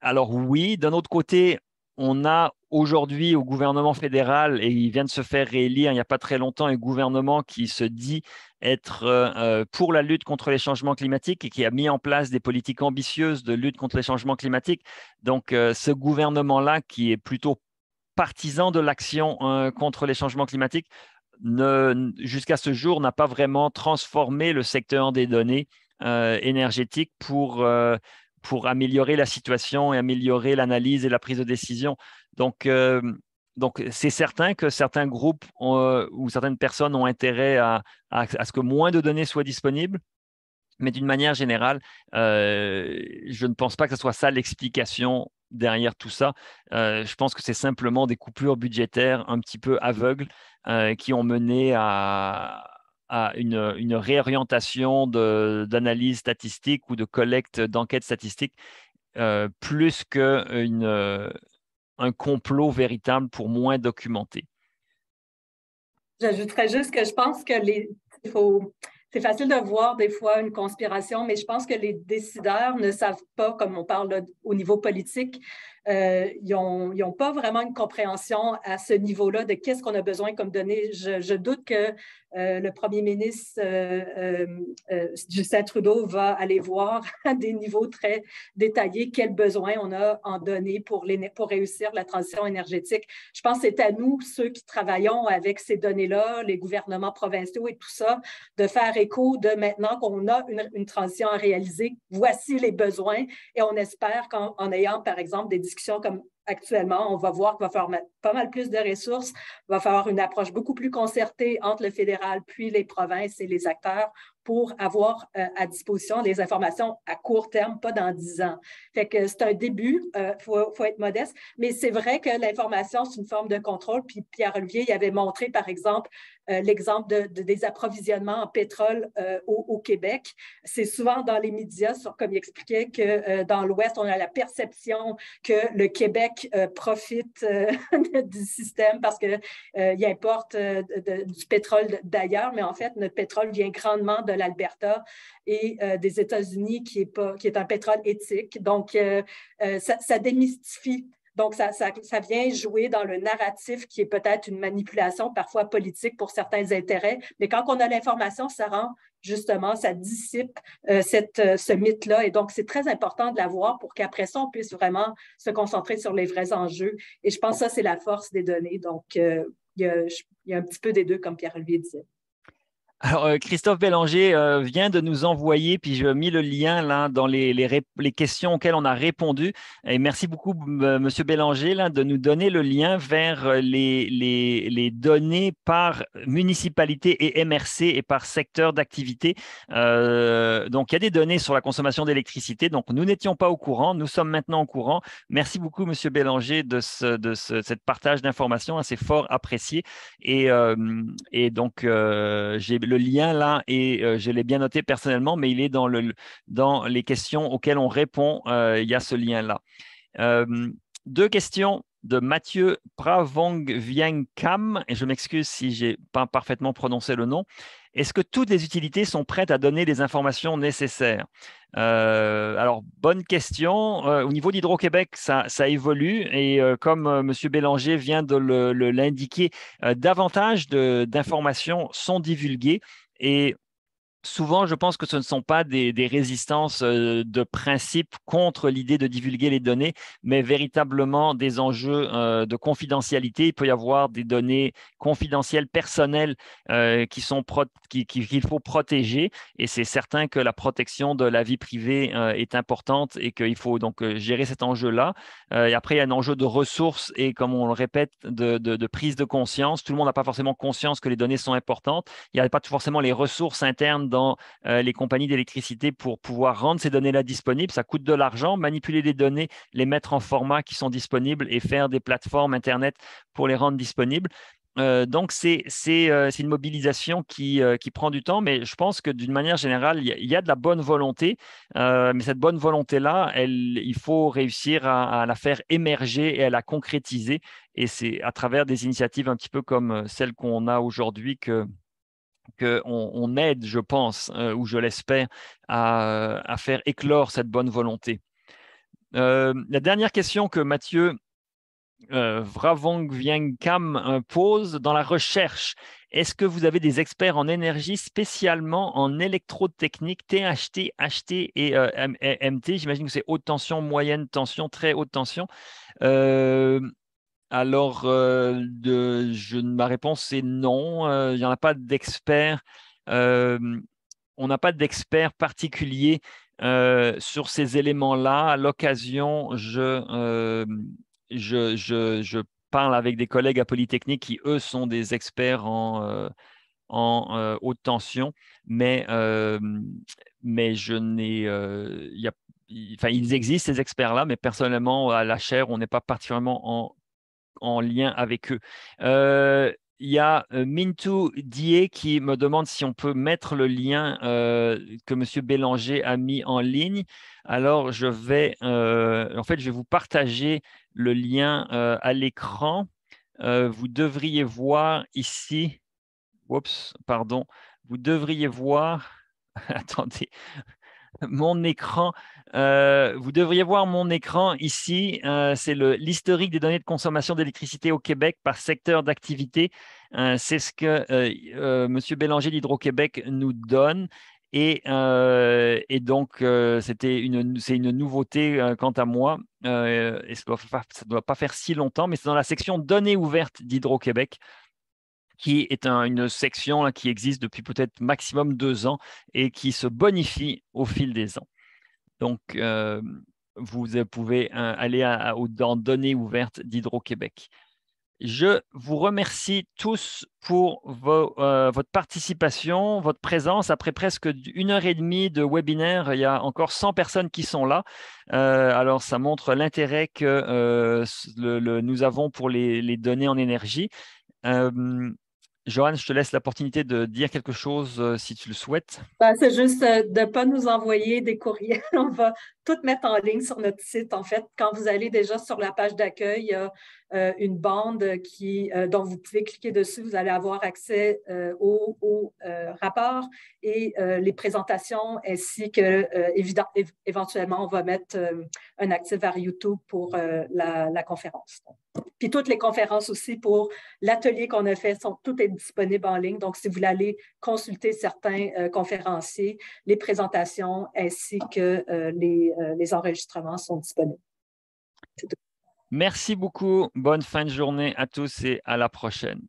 Alors oui, d'un autre côté, on a aujourd'hui au gouvernement fédéral, et il vient de se faire réélire il n'y a pas très longtemps, un gouvernement qui se dit être pour la lutte contre les changements climatiques et qui a mis en place des politiques ambitieuses de lutte contre les changements climatiques. Donc, ce gouvernement-là, qui est plutôt partisan de l'action contre les changements climatiques, jusqu'à ce jour, n'a pas vraiment transformé le secteur des données énergétiques pour améliorer la situation et améliorer l'analyse et la prise de décision. Donc, c'est certain que certains groupes ou certaines personnes ont intérêt à ce que moins de données soient disponibles. Mais d'une manière générale, je ne pense pas que ce soit ça l'explication derrière tout ça. Je pense que c'est simplement des coupures budgétaires un petit peu aveugles qui ont mené à une réorientation d'analyse statistique ou de collecte d'enquêtes statistiques plus qu'un complot véritable pour moins documenter. J'ajouterais juste que je pense que c'est facile de voir des fois une conspiration, mais je pense que les décideurs ne savent pas, comme on parle là, au niveau politique, ils n'ont pas vraiment une compréhension à ce niveau-là de qu'est-ce qu'on a besoin comme données. Je doute que le premier ministre Justin Trudeau va aller voir à des niveaux très détaillés quels besoins on a en données pour réussir la transition énergétique. Je pense que c'est à nous, ceux qui travaillons avec ces données-là, les gouvernements provinciaux et tout ça, de faire écho de maintenant qu'on a une transition à réaliser. Voici les besoins et on espère qu'en ayant, par exemple, des discussions comme actuellement, on va voir qu'il va falloir mettre pas mal plus de ressources, il va falloir une approche beaucoup plus concertée entre le fédéral puis les provinces et les acteurs pour avoir à disposition des informations à court terme, pas dans 10 ans. Fait que c'est un début, faut être modeste, mais c'est vrai que l'information, c'est une forme de contrôle. Puis Pierre-Olivier, il avait montré, par exemple, l'exemple des approvisionnements en pétrole au Québec. C'est souvent dans les médias, comme il expliquait, que dans l'Ouest, on a la perception que le Québec Québec profite du système parce qu'il importe du pétrole d'ailleurs, mais en fait, notre pétrole vient grandement de l'Alberta et des États-Unis, qui est un pétrole éthique. Donc, ça démystifie. Donc, ça vient jouer dans le narratif qui est peut-être une manipulation parfois politique pour certains intérêts. Mais quand on a l'information, ça rend justement, ça dissipe ce mythe-là. Et donc, c'est très important de l'avoir pour qu'après ça, on puisse vraiment se concentrer sur les vrais enjeux. Et je pense que ça, c'est la force des données. Donc, il y a un petit peu des deux, comme Pierre-Olivier disait. Alors, Christophe Bélanger vient de nous envoyer, puis je mis le lien là dans les questions auxquelles on a répondu. Et merci beaucoup, Monsieur Bélanger, là, de nous donner le lien vers les données par municipalité et MRC et par secteur d'activité. Donc, il y a des données sur la consommation d'électricité. Donc, nous n'étions pas au courant. Nous sommes maintenant au courant. Merci beaucoup, Monsieur Bélanger, de cette partage d'informations assez fort apprécié. Et donc, j'ai le lien là et je l'ai bien noté personnellement, mais il est dans les questions auxquelles on répond. Il y a ce lien là. Deux questions de Mathieu Pravongviengkam, et je m'excuse si je n'ai pas parfaitement prononcé le nom. Est-ce que toutes les utilités sont prêtes à donner les informations nécessaires? Alors, bonne question. Au niveau d'Hydro-Québec, ça évolue et comme M. Bélanger vient de l'indiquer, davantage d'informations sont divulguées et souvent, je pense que ce ne sont pas des résistances de principe contre l'idée de divulguer les données, mais véritablement des enjeux de confidentialité. Il peut y avoir des données confidentielles personnelles qu'il faut protéger, et c'est certain que la protection de la vie privée est importante et qu'il faut donc gérer cet enjeu-là. Et après, il y a un enjeu de ressources et, comme on le répète, de prise de conscience. Tout le monde n'a pas forcément conscience que les données sont importantes. Il n'y a pas forcément les ressources internes dans les compagnies d'électricité pour pouvoir rendre ces données-là disponibles. Ça coûte de l'argent, manipuler les données, les mettre en format qui sont disponibles et faire des plateformes Internet pour les rendre disponibles. Donc, c'est une mobilisation qui prend du temps, mais je pense que d'une manière générale, il y a de la bonne volonté, mais cette bonne volonté-là, il faut réussir à la faire émerger et à la concrétiser. Et c'est à travers des initiatives un petit peu comme celle qu'on a aujourd'hui qu'on aide, je pense, ou je l'espère, à faire éclore cette bonne volonté. La dernière question que Mathieu Vravongviengkam pose dans la recherche, est-ce que vous avez des experts en énergie spécialement en électrotechnique, THT, HT et MT? J'imagine que c'est haute tension, moyenne tension, très haute tension. Alors, ma réponse est non. Il n'y en a pas d'experts. On n'a pas d'experts particuliers sur ces éléments-là. À l'occasion, je parle avec des collègues à Polytechnique qui, eux, sont des experts en haute tension, mais je n'ai... ils existent, ces experts-là, mais personnellement, à la chaire, on n'est pas particulièrement en lien avec eux. Il y a Mintou Die qui me demande si on peut mettre le lien que M. Bélanger a mis en ligne. Alors, je vais vous partager le lien à l'écran. Vous devriez voir ici. Oups, pardon. Vous devriez voir. Attendez. Mon écran, vous devriez voir mon écran ici. C'est l'historique des données de consommation d'électricité au Québec par secteur d'activité. C'est ce que M. Bélanger d'Hydro-Québec nous donne. Et donc, c'est une nouveauté quant à moi. Et ça ne doit pas faire si longtemps, mais c'est dans la section données ouvertes d'Hydro-Québec, qui est une section qui existe depuis peut-être maximum 2 ans et qui se bonifie au fil des ans. Donc, vous pouvez aller dans données ouvertes d'Hydro-Québec. Je vous remercie tous pour votre participation, votre présence. Après presque 1h30 de webinaire, il y a encore 100 personnes qui sont là. Alors, ça montre l'intérêt que nous avons pour les données en énergie. Joanne, je te laisse l'opportunité de dire quelque chose si tu le souhaites. C'est juste de ne pas nous envoyer des courriels. On va tout mettre en ligne sur notre site. En fait, quand vous allez déjà sur la page d'accueil, il y a une bande dont vous pouvez cliquer dessus. Vous allez avoir accès au rapport et les présentations, ainsi que, éventuellement, on va mettre un accès vers YouTube pour la conférence. Puis toutes les conférences aussi pour l'atelier qu'on a fait, tout est disponible en ligne. Donc, si vous voulez aller consulter certains conférenciers, les présentations ainsi que les enregistrements sont disponibles. Merci beaucoup. Bonne fin de journée à tous et à la prochaine.